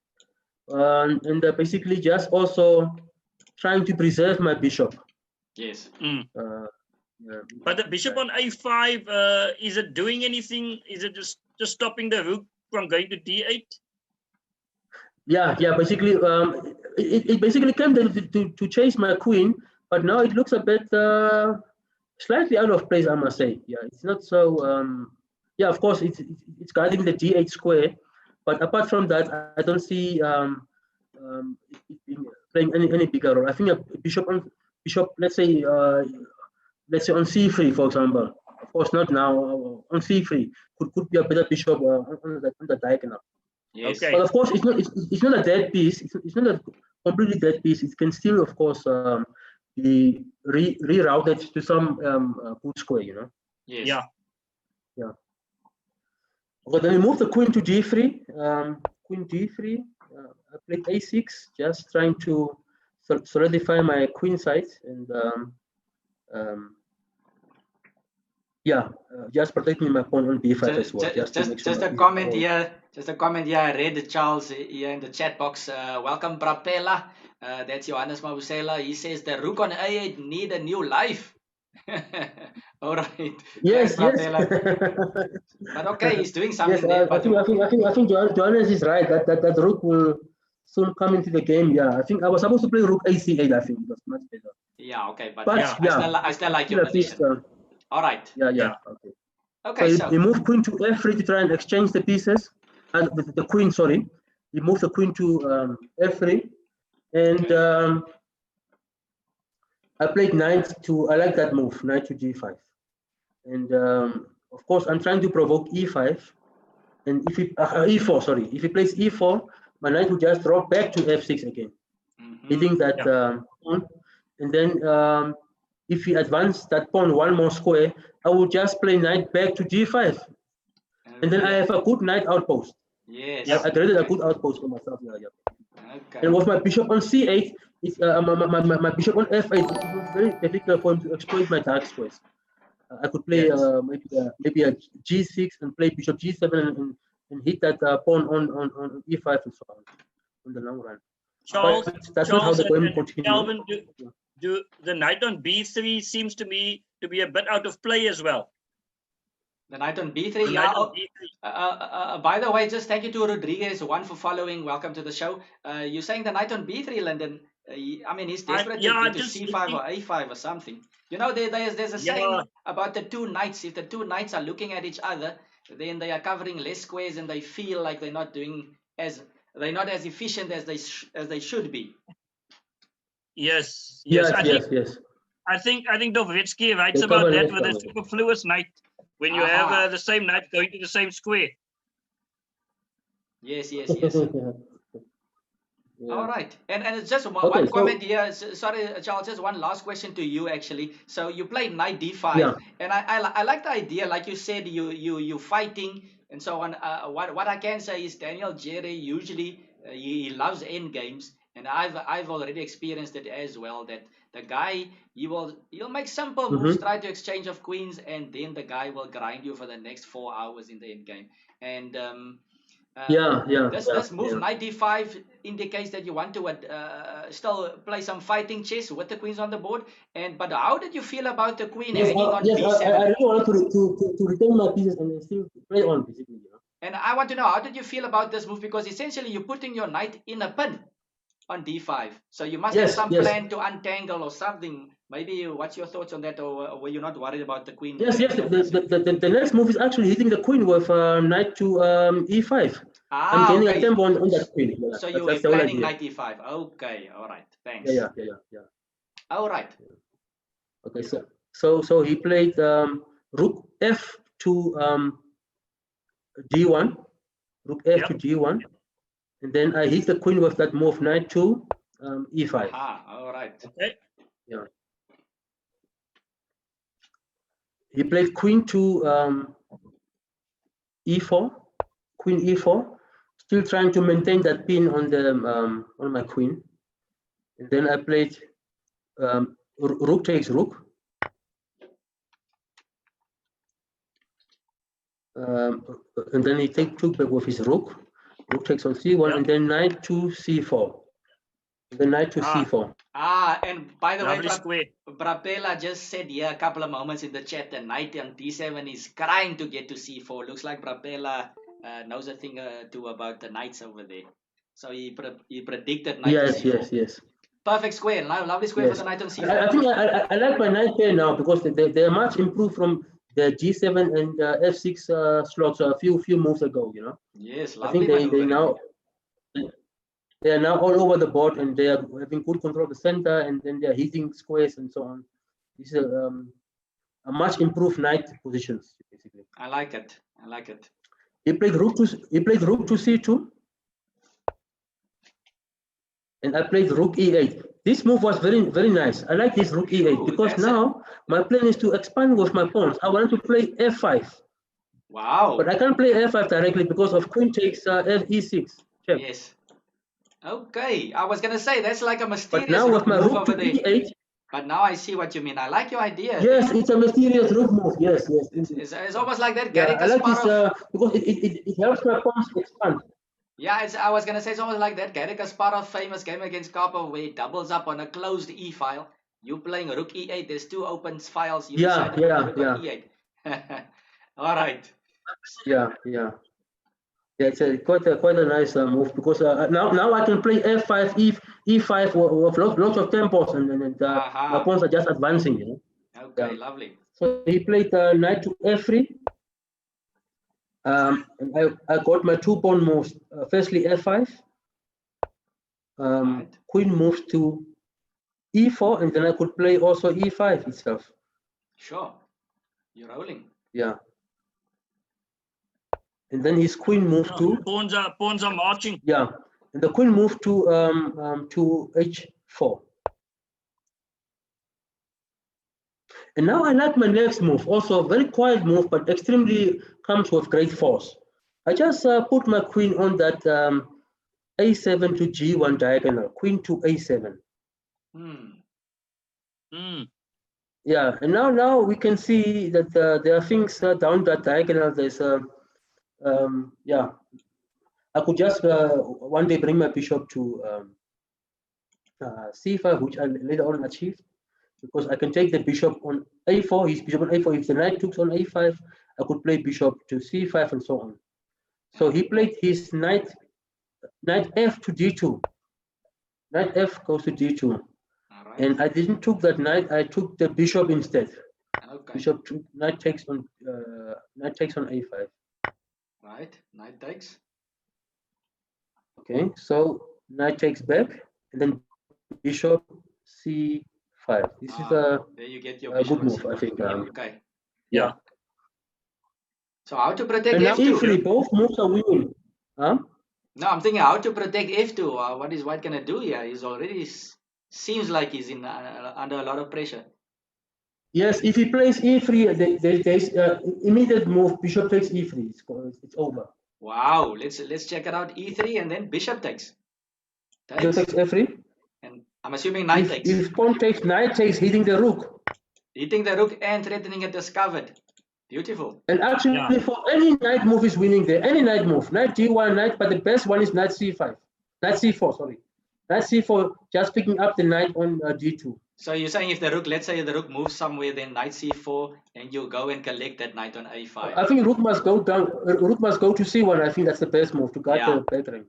And basically just also trying to preserve my bishop. Yes. But the bishop on a5, is it doing anything? Is it just stopping the rook from going to d8? Yeah. Basically, it basically came to chase my queen, but now it looks a bit slightly out of place, I must say. Yeah, it's not so. Yeah, of course, it's guarding the d8 square, but apart from that, I don't see it playing any bigger role. I think a bishop, let's say on c3, for example. Of course, not now. On c3 could be a better bishop on the diagonal. Yes. Okay. But of course, it's not a dead piece. It's not a completely dead piece. It can still, of course, be rerouted to some good square. You know. Yes. Yeah. Okay, then we move the queen to g3. Queen g3. I played a6, just trying to solidify my queen side, and just protecting my pawn on b5 as well. Just a comment here. Just a comment here. I read Charles here in the chat box. Welcome, Brapela. That's Johannes Mabusela. He says the rook on a8 need a new life. All right. Yes. But okay, he's doing something. Yes, I think Johannes is right. That rook will soon come into the game. Yeah, I think I was supposed to play rook ac8. I think it was much better. Yeah. Okay, but I still like your position. All right. Yeah. Okay. So he moved queen to f3 to try and exchange the pieces, and the queen. Sorry, he moved the queen to f3, and I played knight to. I like that move, knight to g5, and of course I'm trying to provoke e5, and if he e4, sorry, if he plays e4, my knight will just drop back to f6 again, hitting that pawn, and then if he advanced that pawn one more square, I will just play knight back to g5, and then I have a good knight outpost. Yes. I created a good outpost for myself. Okay. And with my bishop on c8, it's, my bishop on f8, it was very difficult for him to exploit my dark squares. I could play maybe a g6 and play bishop g7 and hit that pawn on e5 and so on in the long run. Charles, that's not how the game continues. Calvin, do the knight on b3 seems to me to be a bit out of play as well. The knight on b3. By the way, just thank you to Rodriguez1 for following. Welcome to the show. You're saying the knight on b3, Lyndon. I mean, he's desperate to get to c5 or a5 or something. You know, there's a saying about the two knights. If the two knights are looking at each other, then they are covering less squares and they feel like they're not as efficient as they should be. Yes. Yes. I think Dovetsky writes about that with a superfluous knight. When you have the same knight going to the same square. Yes. All right. And it's just one comment here. Sorry, Charles, just one last question to you, actually. So you played knight d5. And I like the idea, like you said, you fighting and so on. What I can say is Daniel Jerry usually he loves end games. And I've already experienced it as well, that the guy, he'll make simple moves, try to exchange of queens, and then the guy will grind you for the next 4 hours in the end game. And this move knight d5 indicates that you want to still play some fighting chess with the queens on the board. But how did you feel about the queen hanging on b7? I really wanted to retain my pieces and still play on, basically. And I want to know, how did you feel about this move? Because essentially you're putting your knight in a pin on d5, so you must have some plan to untangle or something. Maybe what's your thoughts on that, or were you not worried about the queen? Yes. The next move is actually hitting the queen with knight to e5. I'm gaining a tempo on that queen. So you were planning knight e5. Okay, all right, thanks. Yeah. All right. Okay, so he played rook f to g1, rook f to g1. And then I hit the queen with that move, knight to e5. All right. Okay. Yeah. He played queen to e4, queen e4, still trying to maintain that pin on the on my queen. And then I played rook takes rook. And then he took back with his rook. Rook takes on c1, and then knight to c4. And then knight to c4. And by the way, Brapela just said here a couple of moments in the chat, the knight on d7 is trying to get to c4. Looks like Brapela knows a thing or two about the knights over there. So he predicted knight to c4. Yes. Perfect square. Lovely square for the knight on c4. I think I like my knight pair now because they are much improved from the g7 and f6 slots a few moves ago, you know. Yes, I think they are now all over the board, and they are having good control of the center, and then they are hitting squares and so on. This is a much improved knight positions, basically. I like it. He played rook to c2, and I played rook e8. This move was very nice. I like this rook e8 because now my plan is to expand with my pawns. I want to play f5. Wow. But I can't play f5 directly because of queen takes e6. Check. Yes. Okay. I was gonna say that's like a mysterious but now with my move rook over to there. e8. But now I see what you mean. I like your idea. Yes, it's a mysterious rook move. Yes. It's almost like that. Garry I like this because it helps my pawns expand. Yeah, I was gonna say it's almost like that Garry Kasparov famous game against Karpov where he doubles up on a closed e file. You playing rook e8. There's two open files. You decided to rook on e8. All right. Yeah. It's quite a nice move because now I can play f5, e5 with lots of tempos, and my pawns are just advancing. You know. Okay, lovely. So he played knight to f3. And I got my 2 pawn moves. Firstly, f5. Queen moves to e4, and then I could play also e5 itself. Sure, you're rolling. Yeah. And then his queen moved to pawns are marching. Yeah, and the queen moved to h4. And now I like my next move, also a very quiet move, but extremely comes with great force. I just put my queen on that a7 to g1 diagonal, queen to a7. Yeah, and now we can see that there are things down that diagonal. There's yeah, I could just one day bring my bishop to c5, which I later on achieved, because I can take the bishop on a4, his bishop on a4. If the knight took on a5, I could play bishop to c5 and so on. So he played his knight f to d2. Knight f goes to d2. Right. And I didn't took that knight, I took the bishop instead. Okay. Bishop to knight takes on a5. Right, knight takes. Okay, so knight takes back, and then bishop c5. This is there you get your good move, I think. Okay. Yeah. So how to protect and now f2? e3, both moves are winning. Huh? No, I'm thinking how to protect f2. What is White gonna do here? He's already seems like he's in under a lot of pressure. Yes, if he plays e3, there's immediate move. Bishop takes e3. It's over. Wow, let's check it out. e3 and then bishop takes. Bishop takes f3. And I'm assuming knight takes. If pawn takes, knight takes, hitting the rook. Hitting the rook and threatening it discovered. Beautiful. And actually, for any knight move is winning there. Any knight move, knight d1, knight, but the best one is knight c5, knight c4. Sorry, knight c4, just picking up the knight on d2. So you're saying if the rook, let's say the rook moves somewhere, then knight c4, and you go and collect that knight on a5. I think rook must go down. Rook must go to c1. I think that's the best move to guard the back rank.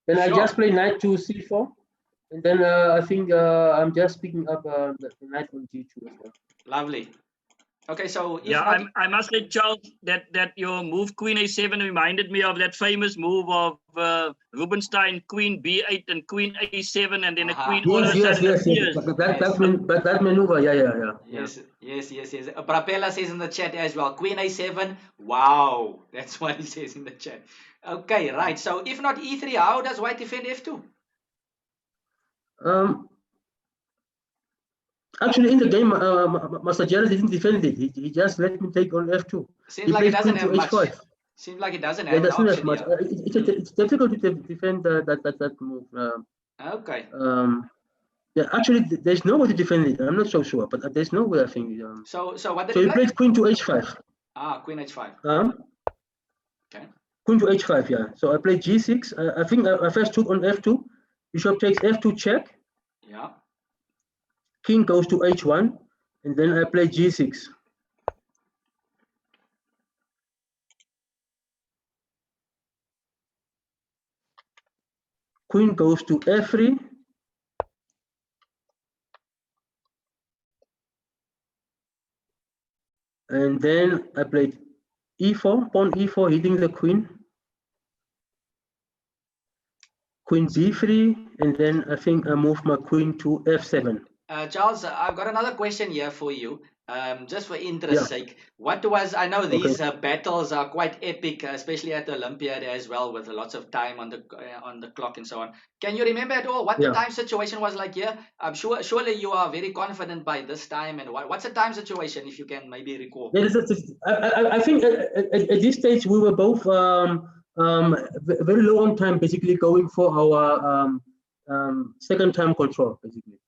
Then I just play knight to c4, and then I think I'm just picking up the knight on d2 as well. Lovely. Okay, so I must say, Charles, that your move Queen A7 reminded me of that famous move of Rubinstein, Queen B8 and Queen A7, and then a Queen all of a sudden appears. But that maneuver, Yes. Brapella says in the chat as well, Queen A7. Wow, that's what he says in the chat. Okay, right. So if not E3, how does White defend F2? Actually, in the game, Master Jared didn't defend it. He just let me take on f2. Seems like it doesn't have much. Seems like it doesn't have much. It's difficult to defend that move. Okay. Yeah, actually, there's no way to defend it. I'm not so sure, but there's no way, I think. So what did he played queen to h5. Queen h5. Okay. Queen to h5, yeah. So I played g6. I think I first took on f2. Bishop takes f2 check. Yeah. King goes to h1, and then I play g6. Queen goes to f3. And then I played e4, pawn e4, hitting the queen. Queen b3, and then I think I moved my queen to f7. Charles, I've got another question here for you. Just for interest's sake, what was, I know these battles are quite epic, especially at the Olympiad as well, with lots of time on the clock and so on. Can you remember at all what the time situation was like here? I'm sure, surely you are very confident by this time. And what's the time situation, if you can maybe recall? I think at this stage we were both very low on time, basically going for our second time control, basically.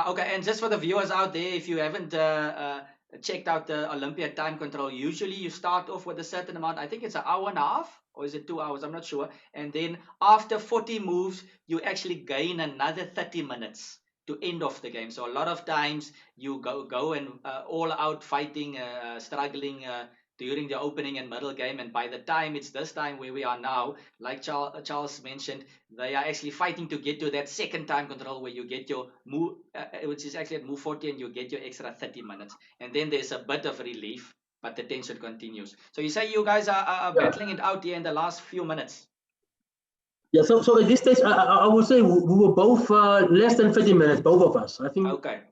Okay, and just for the viewers out there, if you haven't checked out the Olympiad time control, usually you start off with a certain amount. I think it's an hour and a half, or is it 2 hours? I'm not sure. And then after 40 moves, you actually gain another 30 minutes to end off the game. So a lot of times you go and all out fighting, struggling during the opening and middle game, and by the time it's this time where we are now, like Charles mentioned, they are actually fighting to get to that second time control where you get your move, which is actually at move 40, and you get your extra 30 minutes, and then there's a bit of relief, but the tension continues. So you say you guys are battling it out here in the last few minutes. Yeah, so at this stage, I would say we were both less than 30 minutes, both of us. I think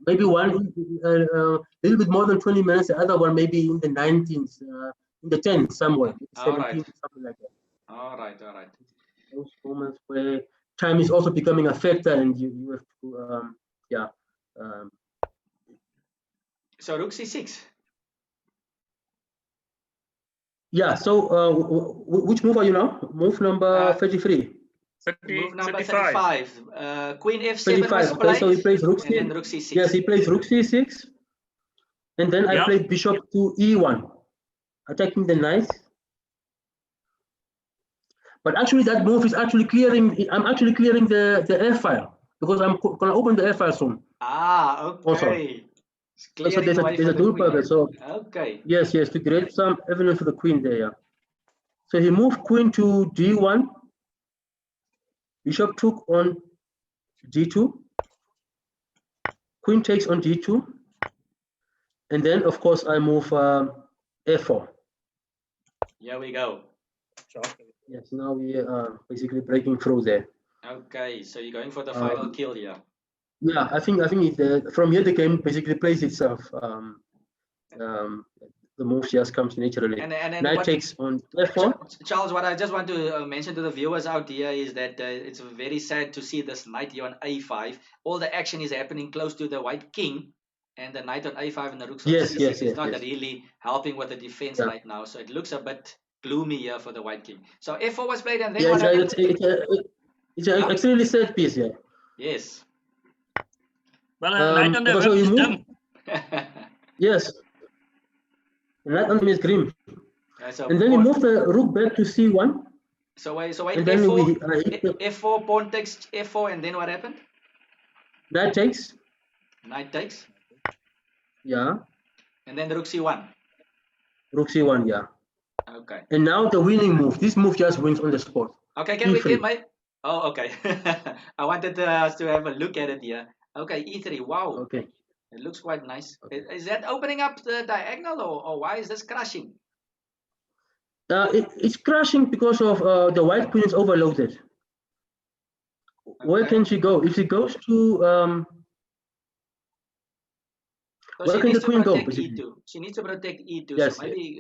maybe one a little bit more than 20 minutes, the other one maybe in the 19s, in the 10s somewhere, 17, something like that. All right. Those moments where time is also becoming a factor, and you have to, So rook c6. Yeah. So which move are you now? Move number 33. Move number 35. 35. Queen f7 35. was Okay. So he played, plays rook and then c. rook c6. Yes, he plays rook c6, and then I Yeah. play bishop to e1, attacking the knight. But actually, that move is actually clearing. I'm actually clearing the f file because I'm gonna open the f file soon. Ah, okay. Also. It's clearing So there's the way a for the dual queen. purpose. So Okay. yes, to create some evidence for the queen there. Yeah. So he moved queen to d1. Bishop took on d2. Queen takes on d2. And then, of course, I move f4. Here we go. Yes, now we are basically breaking through there. Okay, so you're going for the final kill here. Yeah, I think from here the game basically plays itself. The move just comes naturally. And Knight takes on f4. Charles, what I just want to mention to the viewers out here is that it's very sad to see this knight here on a5. All the action is happening close to the white king, and the knight on a5 and the rook on c6 is not really helping with the defense right now. So it looks a bit gloomy here for the white king. So f4 was played, and then what happened? It's an extremely sad piece, yeah. Yes. Well, knight on the rook is dim. Yes. Knight on the is grim. So and then we move the rook back to c1. So wait, and then f4, f4, pawn takes f4, and then what happened? Knight takes. Knight takes. Yeah. And then the rook c1. Rook c1, yeah. Okay. And now the winning move. This move just wins on the spot. Okay, can we get my... Oh, okay. I wanted us to have a look at it here. Okay, e3. Wow. Okay. It looks quite nice. Okay. Is that opening up the diagonal, or why is this crashing? It's crashing because of the white queen is overloaded. Okay. Where can she go? If she goes to... So where can the queen go? E2. She needs to protect E2. Yes,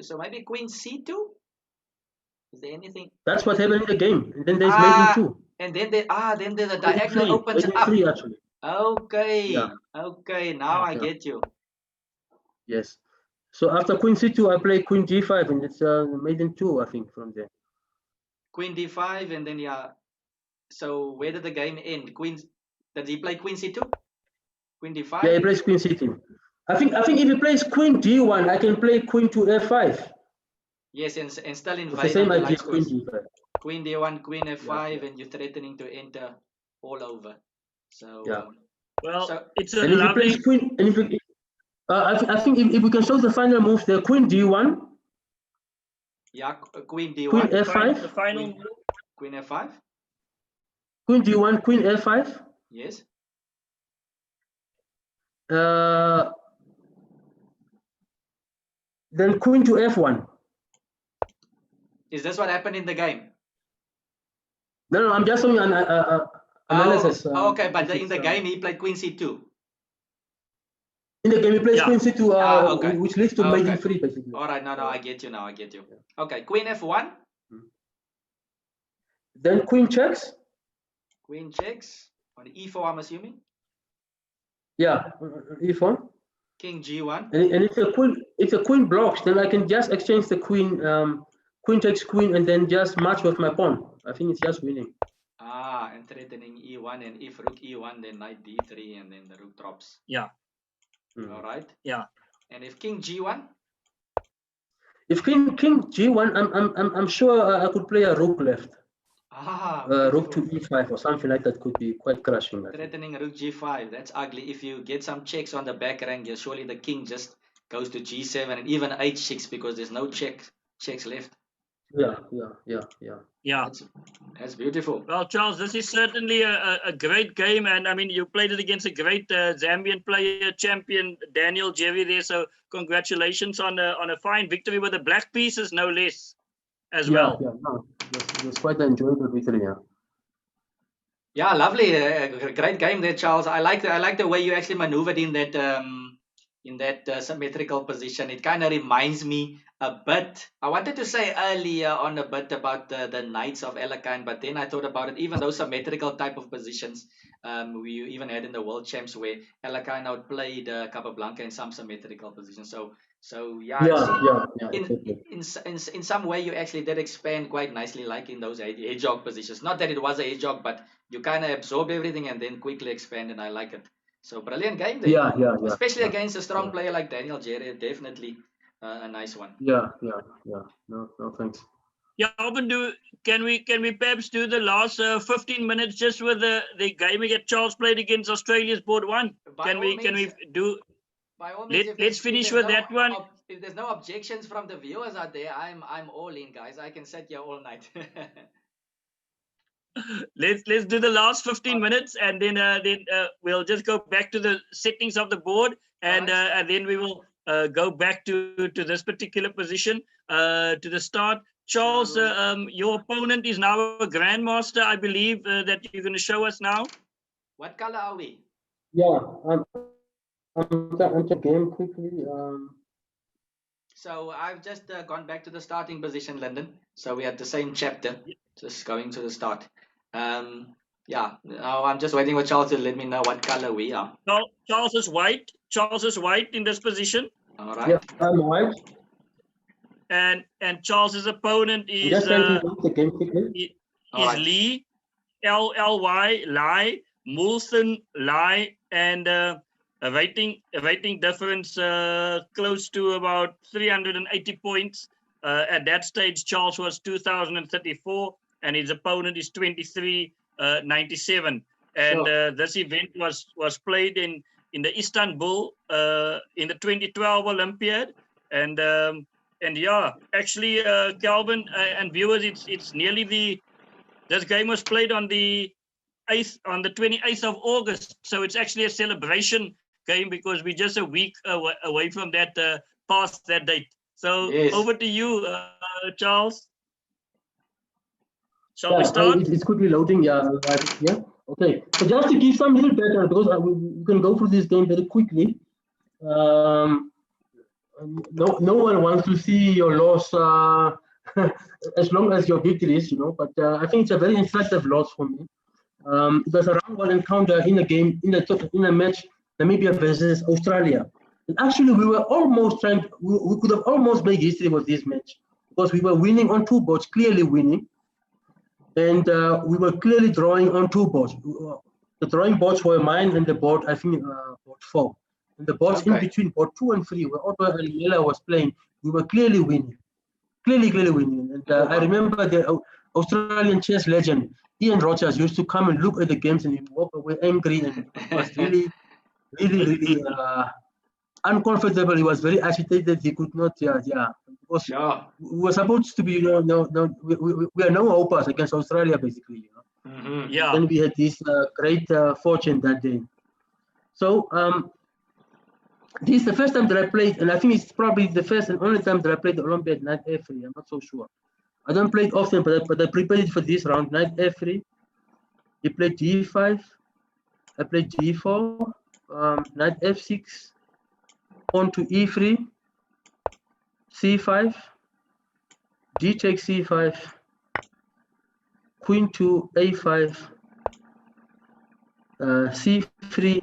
so maybe queen C2? Is there anything? That's what happened in the game. And then there's mate in 2. And then the diagonal opens up. 3 actually. Okay. Yeah. Okay, now I get you. Yes. So after queen c2, I play queen g5, and it's mate in 2, I think, from there. Queen d5, and then So where did the game end? Did he play queen c2? Queen d5? Yeah, he plays queen c2. I think if he plays queen d1, I can play queen to f5. Yes, and still invade. It's the same idea, queen d5. Queen d1, queen f5, and you're threatening to enter all over. So yeah. It's a lovely. I think if we can show the final moves, the queen d1. Yeah, queen d1. Queen f5. The final move. Queen f5. Queen d1, queen f5. Yes. Then queen to f1. Is this what happened in the game? No, I'm just showing an analysis. Okay, but in the game he played queen c2. In the game he plays queen c2, okay. which leads to mate in 3, basically. All right, no, I get you now. I get you. Okay, queen f1. Then queen checks. Queen checks on e4, I'm assuming. Yeah, e4. King g1. And if the queen blocks, then I can just exchange the queen. Queen takes queen, and then just match with my pawn. I think it's just winning. And threatening e1, and if rook e1, then knight d3, and then the rook drops. Yeah. All right. Yeah. And if king g1. If king g1, I'm sure I could play a rook left. Rook to e5 or something like that could be quite crushing. Threatening rook g5. That's ugly. If you get some checks on the back rank, surely the king just goes to g7 and even h6 because there's no checks left. Yeah. That's beautiful. Well, Charles, this is certainly a great game, and I mean you played it against a great Zambian player, champion Daniel Jerry there. So congratulations on a fine victory with the black pieces, no less, as well. Yeah, no, it was quite an enjoyable victory. Yeah, lovely, great game there, Charles. I like the way you actually maneuvered in that symmetrical position. It kind of reminds me a bit. I wanted to say earlier on a bit about the Knights of Elekan, but then I thought about it. Even those symmetrical type of positions, we even had in the World Champs where Elekan outplayed Capablanca in some symmetrical positions. So yeah, you see, Yeah, in exactly. in some way you actually did expand quite nicely, like in those hedgehog positions. Not that it was a hedgehog, but you kind of absorbed everything and then quickly expand, and I like it. So brilliant game there, especially against a strong player like Daniel Jerry. Definitely a nice one. Yeah. No, thanks. Yeah, Alvin, can we perhaps do the last 15 minutes just with the game that Charles played against Australia's board one? By all Can means, we do? by all means, Let's finish with that one. if there's no objections from the viewers out there, I'm all in, guys. I can sit here all night. Let's do the last 15 minutes, and then we'll just go back to the settings of the board, and then we will go back to this particular position to the start. Charles, your opponent is now a grandmaster, I believe, that you're going to show us now. What color are we? Yeah, I'm the game quickly. So I've just gone back to the starting position, Lyndon. So we had the same chapter, just going to the start. Yeah, now I'm just waiting for Charles to let me know what color we are. Charles is white. Charles is white in this position. All right. Yeah, I'm white. And Charles's opponent is Just the game quickly. Is Lee, LLY, Lie, Moulton, Lie, and a rating difference close to about 380 points. At that stage, Charles was 2034, and his opponent is 2397. And this event was played in the Istanbul in the 2012 Olympiad. And yeah, actually, Calvin and viewers, it's nearly this game was played on the 28th of August. So it's actually a celebration game because we're just a week away from that, past that date. So over to you, Charles. Shall we start? It's quickly loading. Yeah. Okay. So just to give some little better, because we can go through this game very quickly. No one wants to see your loss as long as your victories, But I think it's a very instructive loss for me. It was a round one encounter in a game in a match, Namibia versus Australia. And actually, we were almost we could have almost made history with this match because we were winning on two boards, clearly winning, and we were clearly drawing on two boards. The drawing boards were mine and the board, I think, board 4. And the boards in between board 2 and 3, where Otto Alimela was playing, we were clearly winning. Clearly winning. And I remember the Australian chess legend, Ian Rogers, used to come and look at the games and he'd walk away angry, and it was really uncomfortable. He was very agitated. He could not, Because we were supposed to be, we are no hopers against Australia, basically. Yeah. Then we had this great fortune that day. So this is the first time that I played, and I think it's probably the first and only time that I played the Olympiad knight f3. I'm not so sure. I don't play it often, but I prepared it for this round. Knight f3. He played g5. I played g4. Knight f6. Pawn to e3. c5. D takes c5. Queen to a5. c3.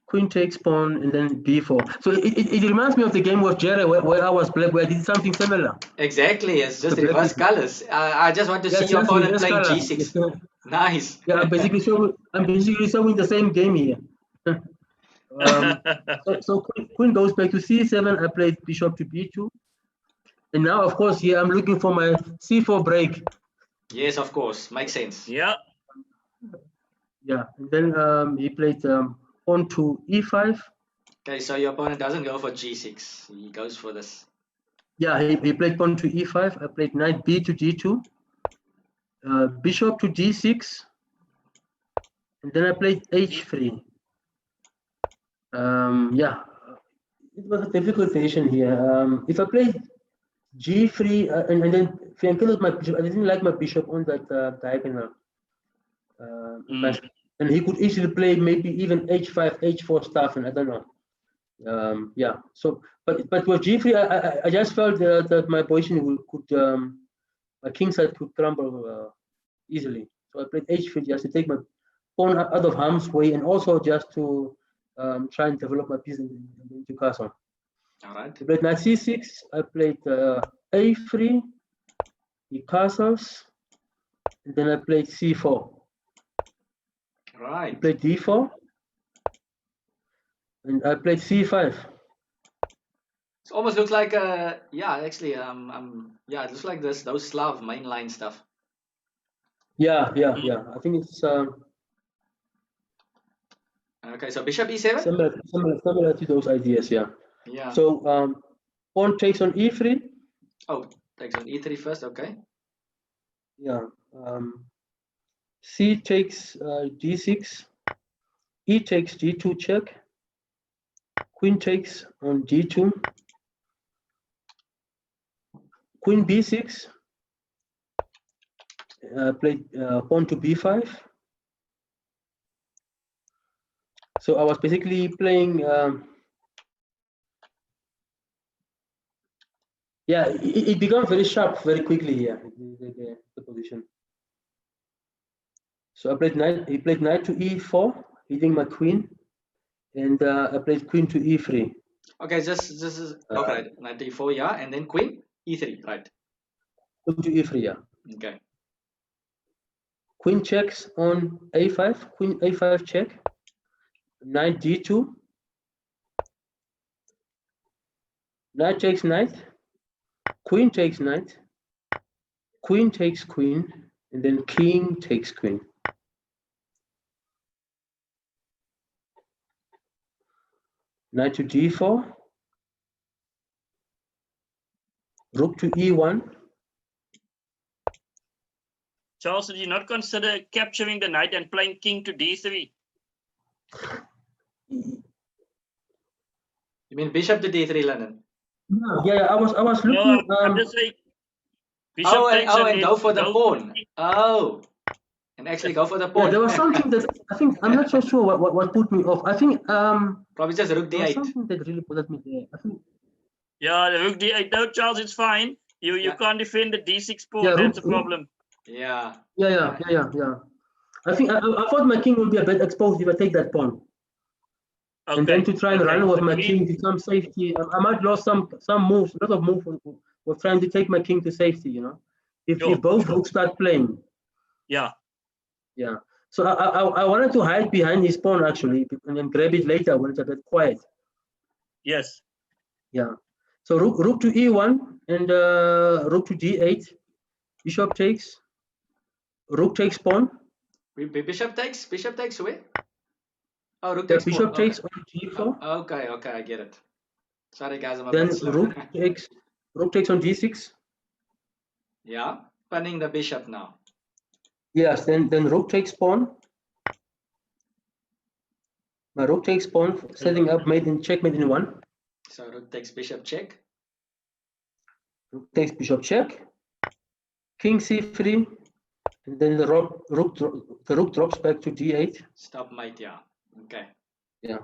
Queen takes pawn, and then b4. So it reminds me of the game with Jerry where I was black, where I did something similar. Exactly, it's just reverse colors. I just want to see your opponent playing g6. Nice. Yeah, I'm basically showing the same game here. So queen goes back to c7. I played bishop to b2, and now of course here I'm looking for my c4 break. Yes, of course, makes sense. Yeah. Yeah, and then he played pawn to e5. Okay, so your opponent doesn't go for g6. He goes for this. Yeah, he played pawn to e5. I played knight b to g2. Bishop to d6. And then I played h3. Yeah, it was a difficult position here. If I played g3 and then flanked my bishop, I didn't like my bishop on that diagonal. And he could easily play maybe even h5, h4 stuff, and I don't know. Yeah. So But with G3, I just felt that my position my king side could crumble easily. So I played H3 just to take my pawn out of harm's way, and also just to try and develop my piece into castle. All right. I played knight C6. I played A3. He castles, and then I played C4. Right. I played D4, and I played C5. It almost looks like yeah, actually yeah, it looks like those Slav mainline stuff. Yeah. I think it's okay, so bishop E7. Similar to those ideas. Yeah. Yeah. So pawn takes on E3. Oh, takes on E3 first. Okay. Yeah. C takes D6. E takes D2 check. Queen takes on D2. Queen B6. Played pawn to B5. So I was basically playing. Yeah, it becomes very sharp very quickly here. The position. So I played knight. He played knight to E4, hitting my queen, and I played queen to E3. Okay, this is okay. Knight to E4, yeah, and then queen E3, right? Queen to E3, yeah. Okay. Queen checks on A5. Queen A5 check. Knight D2. Knight takes knight. Queen takes knight. Queen takes queen, and then king takes queen. Knight to D4. Rook to E1. Charles, did you not consider capturing the knight and playing king to D3? You mean bishop to D3, Lyndon? Yeah. I was looking. No, I'm just saying. Bishop takes and go for the pawn. Oh, and actually go for the pawn. Yeah, there was something that I think I'm not so sure what put me off. I think probably just rook there was D8. something that really put me there. I think. Yeah, the rook D8. No, Charles, it's fine. You can't defend the D6 pawn. Yeah, That's the problem. Yeah. Yeah. I think I thought my king would be a bit exposed if I take that pawn. Okay. And then to try and run with my So king to some safety, I might lose some moves, a lot of moves with trying to take my king to safety, you know. If both rooks start playing. Yeah. So I wanted to hide behind his pawn actually, and then grab it later when it's a bit quiet. Yes. Yeah. So rook to E1 and rook to D8. Bishop takes. Rook takes pawn. Bishop takes where? Oh, rook The takes bishop pawn. takes on G4. Okay, I get it. Sorry guys, I'm a Then bit slow. rook takes on G6. Yeah, pinning the bishop now. Yes, then rook takes pawn. My rook takes pawn, setting up checkmate in 1. So rook takes bishop check. Rook takes bishop check. King C3, and then the rook drops back to D8. Stop mate, yeah. Okay. Yeah.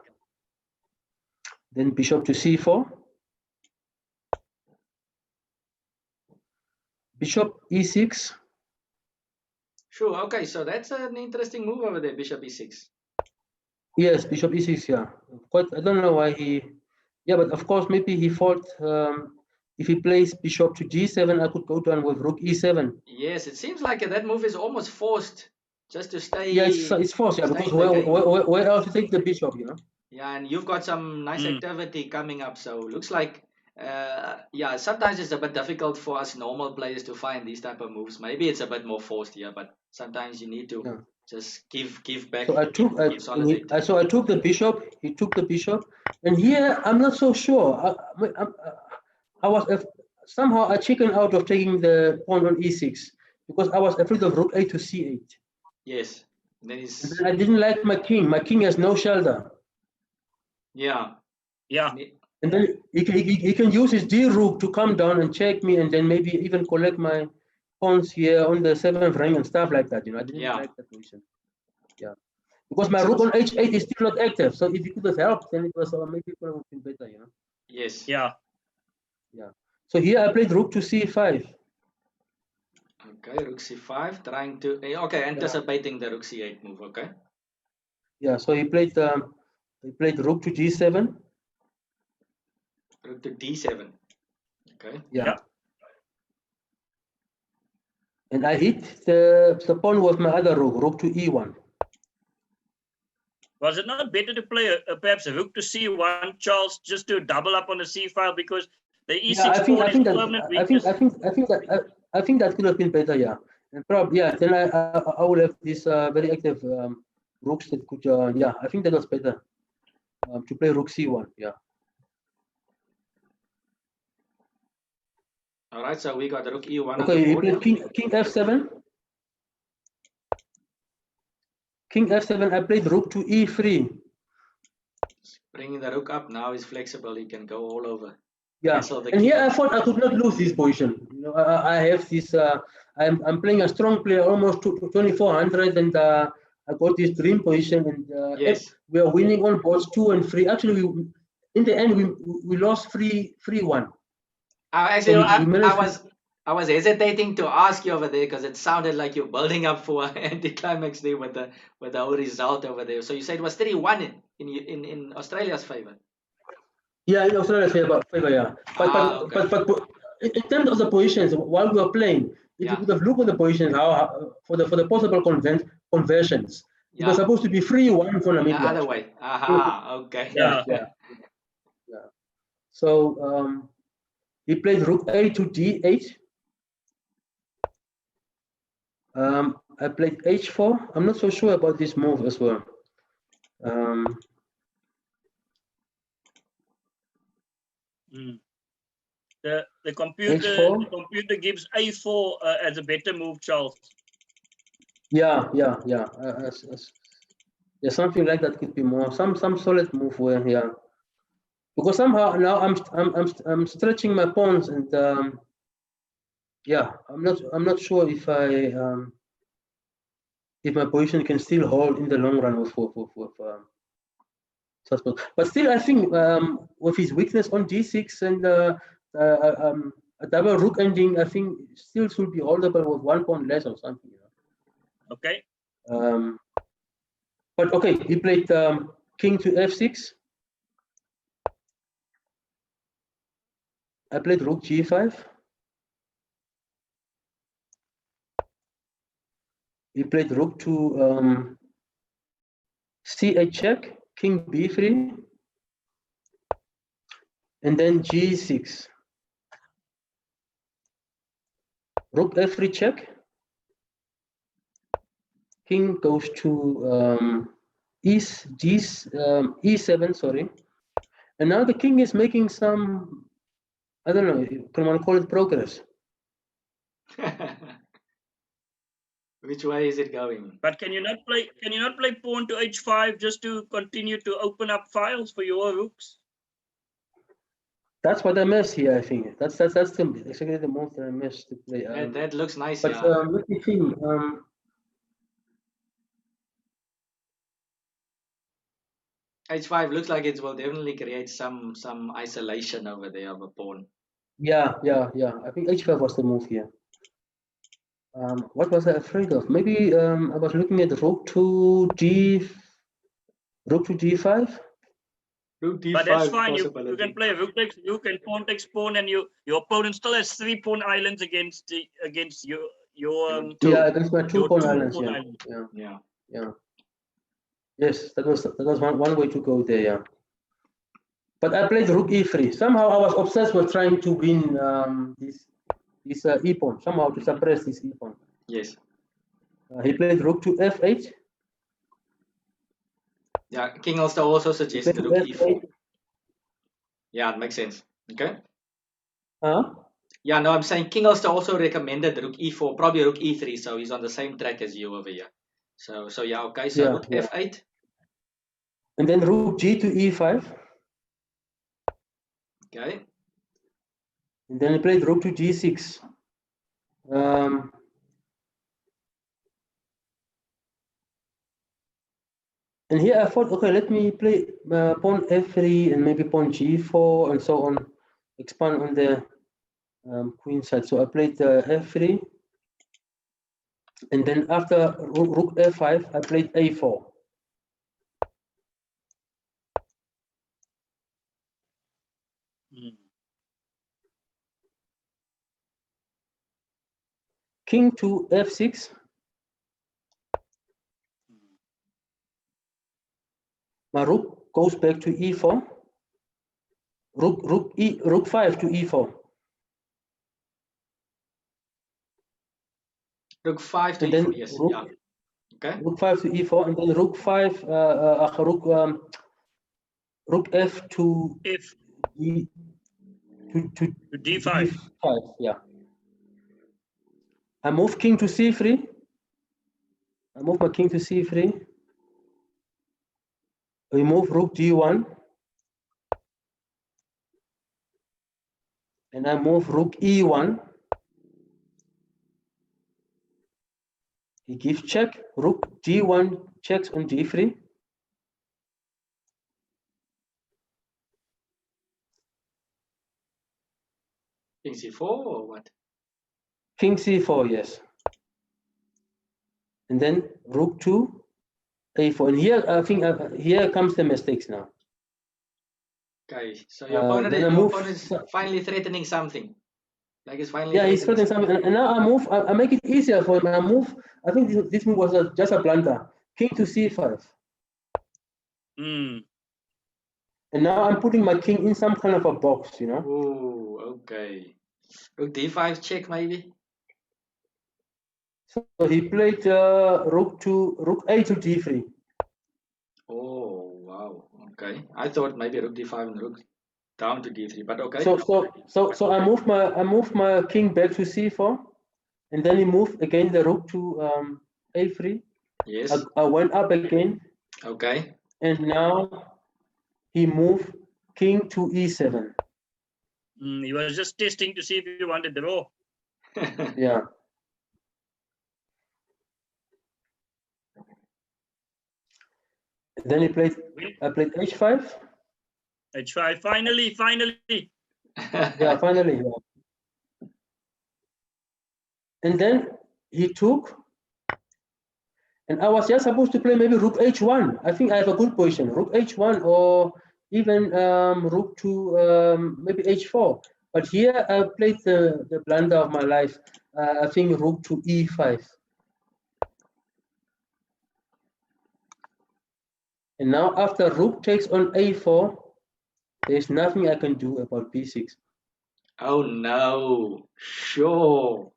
Then bishop to C4. Bishop E6. Sure. Okay, so that's an interesting move over there, bishop E6. Yes, bishop E6. Yeah. I don't know why he. Yeah, but of course maybe he thought if he plays bishop to G7, I could go down with rook E7. Yes, it seems like that move is almost forced just to stay. Yeah, it's forced. Yeah, because where else to take the bishop, you know? Yeah, and you've got some nice activity coming up, so looks like yeah, sometimes it's a bit difficult for us normal players to find these type of moves. Maybe it's a bit more forced here, but sometimes you need to just give back. So I took the bishop. He took the bishop, and here I'm not so sure. I was somehow I chickened out of taking the pawn on E6 because I was afraid of rook A to C8. Yes. And then I didn't like my king. My king has no shelter. Yeah. And then he can use his D rook to come down and check me, and then maybe even collect my pawns here on the 7th rank and stuff like that. You know, I didn't like that position. Yeah, because my rook on H8 is still not active. So if he could have helped, then it was maybe it would have been better. You know. Yes. Yeah. Yeah. So here I played rook to c5. Okay, rook c5, trying to okay, anticipating the rook c8 move. Okay. Yeah. So he played rook to g7. Rook to d7. Okay. Yeah. And I hit the pawn with my other rook to e1. Was it not better to play perhaps a rook to c1, Charles, just to double up on the c file, because the e6 Yeah, pawn is permanent weakness? I think that could have been better. Yeah, and probably then I will have these very active rooks that could. Yeah, I think that was better to play rook c1. Yeah. All right, so we got rook e1 Okay, on the he board played now. king f7. King f7. I played rook to e3. Bringing the rook up now is flexible. He can go all over. Yeah, Castle the and king. here I thought I could not lose this position. You know, I have this. I'm playing a strong player, almost to 2400, and I got this dream position, and Yes. we are winning on boards 2 and 3. Actually, in the end we lost 3-1. Actually, So we managed I was hesitating to ask you over there because it sounded like you're building up for an anticlimax there with the whole result over there. So you said it was 3-1 in Australia's favor. Yeah, in Australia's favor, yeah. Okay. But in terms of the positions, while we were playing, if you could have looked at the positions, how for the possible conversions, it was supposed to be 3-1 for Namibia. The other way. Aha. Okay. Yeah. So he played rook a to d8. I played h4. I'm not so sure about this move as well. The computer gives a4 as a better move, Charles. Yeah, something like that could be more some solid move where because somehow now I'm stretching my pawns, and I'm not sure if my position can still hold in the long run with Salzburg. But still, I think with his weakness on g6 and a double rook ending, I think still should be holdable with 1 pawn less or something. Okay. But okay, he played king to f6. I played rook g5. He played rook to c8 check, king b3, and then g6. Rook f3 check. King goes to e7, sorry. And now the king is making some, I don't know, can one call it progress? Which way is it going? But can you not play pawn to h5 just to continue to open up files for your rooks? That's what I missed here, I think. That's exactly the move that I missed to play. That looks nice, but yeah. Let me think. H5 looks like it will definitely create some isolation over there of a pawn. Yeah. I think h5 was the move here. What was I afraid of? Maybe I was looking at rook to g5. Rook d5. But that's fine. You can play rook takes rook and pawn takes pawn, and your opponent still has 3 pawn islands against your against my 2 pawn islands. Yeah. Yes, that was one way to go there. Yeah. But I played rook e3. Somehow I was obsessed with trying to win this e pawn. Somehow to suppress this e pawn. Yes. He played rook to f8. Yeah, King also suggested rook e4. Yeah, it makes sense. Okay. Yeah, no, I'm saying King also recommended rook e4, probably rook e3, so he's on the same track as you over here. So yeah, okay. So rook f8. And then rook g to e5. Okay. And then he played rook to g6. And here I thought, okay, let me play pawn f3 and maybe pawn g4 and so on, expand on the queen side. So I played f3, and then after rook f5, I played a4. King to f6. My rook goes back to e4. Rook 5 to e4. Rook 5 to And then e4, yes. rook, Yeah. Okay. rook 5 to e4, and then rook 5, rook f to F e to D5. d5. Yeah. I move king to c3. I move my king to c3. We move rook d1. And I move rook e1. He gives check. Rook d1 checks on d3. King c4 or what? King c4, yes. And then rook to a4. And here, I think, here comes the mistakes now. Okay, so your opponent, Then I your move. opponent's finally threatening something. Like he's finally Yeah, he's threatening something. something. And now I move. I make it easier for him. I move. I think this move was just a blunder. King to c5. Mm. And now I'm putting my king in some kind of a box, you know. Oh, okay. Rook d5 check maybe. So he played rook a to d3. Oh wow. Okay. I thought maybe rook d5 and rook down to d3, but okay. So I moved my king back to c4, and then he moved again the rook to a3. Yes. I went up again, Okay. and now he moved king to e7. He was just testing to see if you wanted the draw. Yeah. Then I played h5. H5. Finally. Yeah, finally. Yeah. And then he took, and I was just supposed to play maybe rook h1. I think I have a good position, rook h1 or even rook to maybe h4. But here I played the blunder of my life. I think rook to e5. And now after rook takes on a4, there's nothing I can do about b6. Oh no. Sure.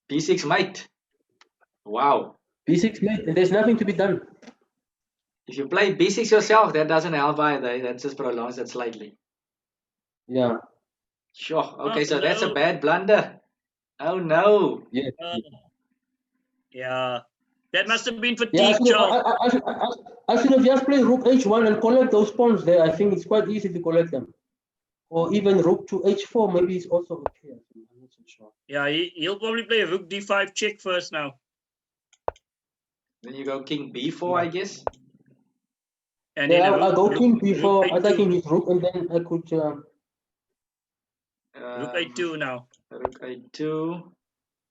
b6 mate. Wow. b6 mate, and there's nothing to be done. If you play b6 yourself, that doesn't help either. That just prolongs it slightly. Yeah. Sure. Okay, Oh, so that's a no. bad blunder. Oh no. Yeah. Yeah. That must have been Yeah, fatigue, Charles. I should have just played rook h1 and collect those pawns there. I think it's quite easy to collect them. Or even rook to h4, maybe it's also okay. I'm not so sure. Yeah, he'll probably play a rook d5 check first now. Then you go king b4, I guess. And Yeah, then I'll go king rook before a2. attacking his rook, and then I could. Rook a2 now. Rook a2.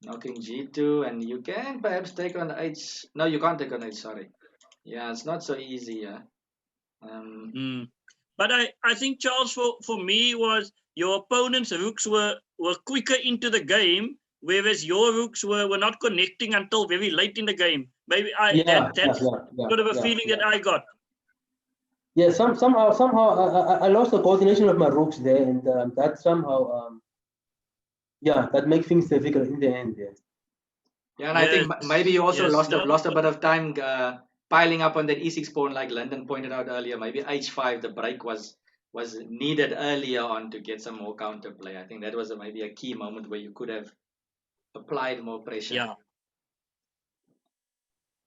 Now king g2, and you can perhaps take on h. No, you can't take on h. Sorry. Yeah, it's not so easy. Yeah. But I think, Charles, for me was your opponent's rooks were quicker into the game, whereas your rooks were not connecting until very late in the game. Maybe that's sort of a feeling that I got. Yeah, somehow I lost the coordination of my rooks there, and that somehow that makes things difficult in the end. Yeah. Yeah, and I think maybe you also lost a bit of time piling up on that e6 pawn, like Lyndon pointed out earlier. Maybe h5, the break was needed earlier on to get some more counterplay. I think that was maybe a key moment where you could have applied more pressure. Yeah.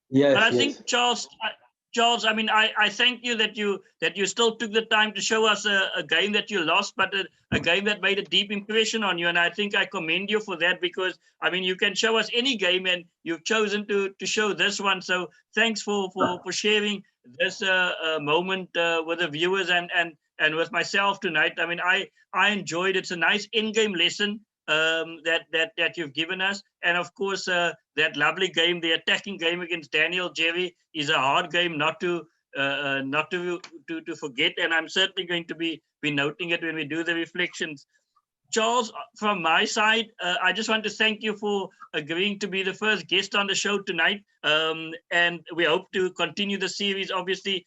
Yes. But I think Charles, Charles, I mean, I thank you that you still took the time to show us a game that you lost, but a game that made a deep impression on you. And I think I commend you for that, because I mean, you can show us any game, and you've chosen to show this one. So thanks for sharing this moment with the viewers and with myself tonight. I mean, I enjoyed it. It's a nice in-game lesson that you've given us, and of course that lovely game, the attacking game against Daniel Jerry, is a hard game not to forget, and I'm certainly going to be noting it when we do the reflections. Charles, from my side, I just want to thank you for agreeing to be the first guest on the show tonight, and we hope to continue the series, obviously,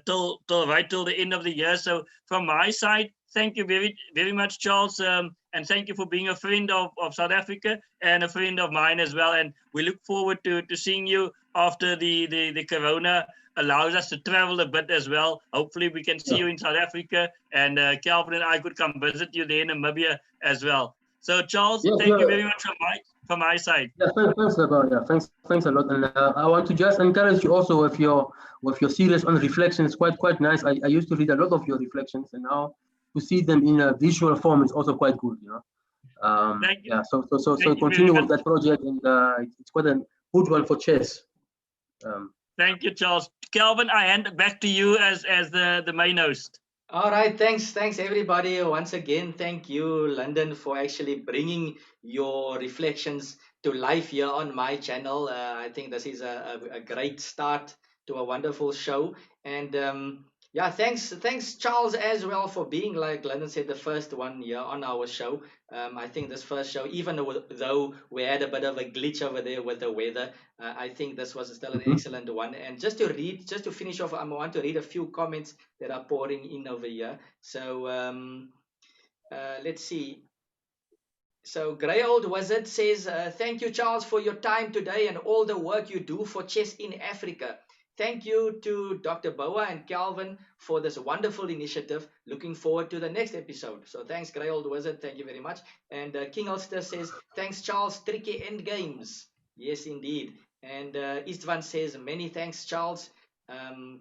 till the end of the year. So from my side, thank you very, very much, Charles, and thank you for being a friend of South Africa and a friend of mine as well. And we look forward to seeing you after the corona allows us to travel a bit as well. Hopefully we can see you in South Africa, and Calvin and I could come visit you there in Namibia as well. So Charles, thank you very much from my side. Yeah, thanks about thanks a lot. And I want to just encourage you also with your series on reflections. Quite nice. I used to read a lot of your reflections, and now to see them in a visual form is also quite good. Thank you. Yeah. So continue with that project, and it's quite a good one for chess. Thank you, Charles. Calvin, I hand it back to you as the main host. All right, thanks everybody. Once again, thank you, Lyndon, for actually bringing your reflections to life here on my channel. I think this is a great start to a wonderful show. And yeah, thanks Charles as well for being, like Lyndon said, the first one here on our show. I think this first show, even though we had a bit of a glitch over there with the weather, I think this was still an excellent one. And just to finish off, I want to read a few comments that are pouring in over here. So let's see. So Grey Old Wizard says, thank you, Charles, for your time today and all the work you do for chess in Africa. Thank you to Dr. Bouah and Calvin for this wonderful initiative. Looking forward to the next episode. So thanks, Grey Old Wizard. Thank you very much. And King Ulster says, thanks, Charles. Tricky end games. Yes, indeed. And Istvan says, many thanks, Charles.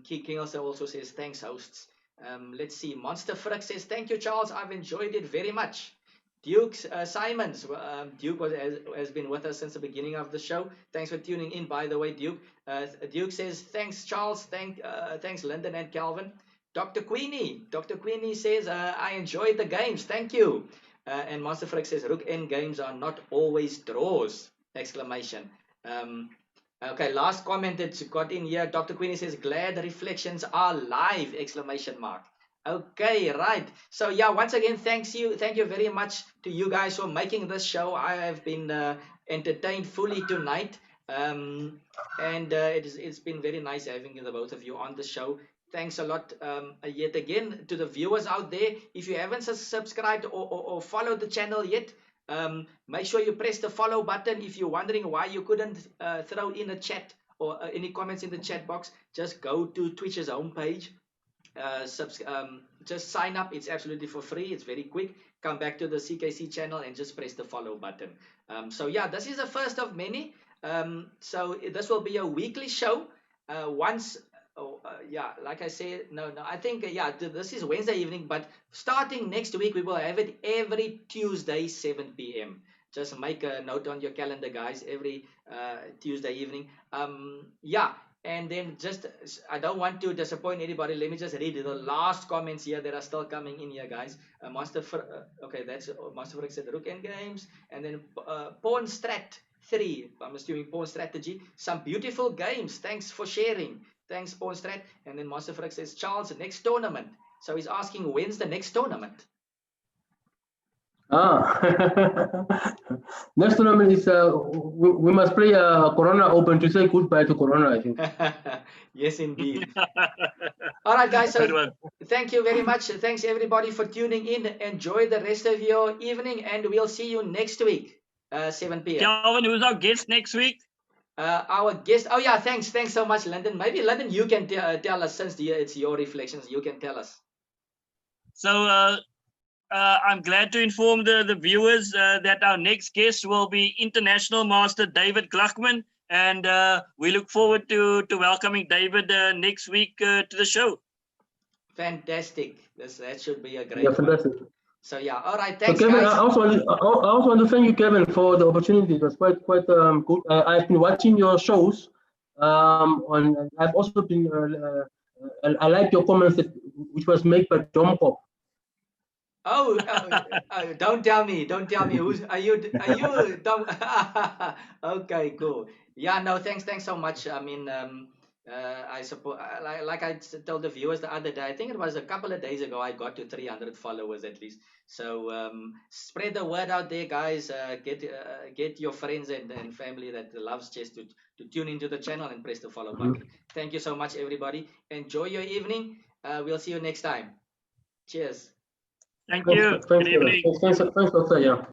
King Ulster also says, thanks, hosts. Let's see. Monster Frick says, thank you, Charles. I've enjoyed it very much. Duke Simons, Duke has been with us since the beginning of the show. Thanks for tuning in, by the way, Duke. Duke says, thanks, Charles. Thanks, Lyndon and Calvin. Dr. Queenie says, I enjoyed the games. Thank you. And Master Frick says, Rook N games are not always draws! Exclamation. Okay, last comment that's got in here. Dr. Queenie says, glad the reflections are live! Exclamation mark. Okay, right. So yeah, once again, thank you very much to you guys for making this show. I have been entertained fully tonight, and it's been very nice having the both of you on the show. Thanks a lot yet again to the viewers out there. If you haven't subscribed or followed the channel yet, make sure you press the follow button. If you're wondering why you couldn't throw in a chat or any comments in the chat box, just go to Twitch's homepage. Just sign up. It's absolutely for free. It's very quick. Come back to the CKC channel and just press the follow button. So yeah, this is the first of many. So this will be a weekly show. Like I said, no, I think this is Wednesday evening, but starting next week we will have it every Tuesday 7 p.m. Just make a note on your calendar, guys. Every Tuesday evening. And then I don't want to disappoint anybody. Let me just read the last comments here that are still coming in here, guys. That's Master Frick said Rook N games. And then Pawn Strat 3. I'm assuming Pawn Strategy. Some beautiful games. Thanks for sharing. Thanks, Pawn Strat. And then Master Frick says, Charles, next tournament. So he's asking, when's the next tournament? Next tournament is we must play Corona Open to say goodbye to Corona, I think. Yes, indeed. All right, guys. So thank you very much. Thanks everybody for tuning in. Enjoy the rest of your evening, and we'll see you next week, 7 p.m. Calvin, who's our guest next week? Our guest. Oh yeah, thanks so much, Lyndon. Maybe Lyndon, you can tell us, since it's your reflections. You can tell us. So. I'm glad to inform the viewers that our next guest will be International Master David Gluckman. And we look forward to welcoming David next week to the show. Fantastic. That should be a great Yeah, one. fantastic. So yeah, all right. So Thanks, Kevin, guys. I also want to thank you, Kevin, for the opportunity. It was quite good. I've been watching your shows. I've also been. I like your comments which was made by Domkop. Oh, don't tell me. Don't tell me. Who's are you? Are you? Don't. Okay, cool. Yeah, no, thanks so much. I mean, I suppose, like I told the viewers the other day, I think it was a couple of days ago, I got to 300 followers at least. So spread the word out there, guys. Get your friends and family that loves chess to tune into the channel and press the follow button. Thank you so much, everybody. Enjoy your evening. We'll see you next time. Cheers. Thank you. Good evening. Thanks, Doctor. Yeah.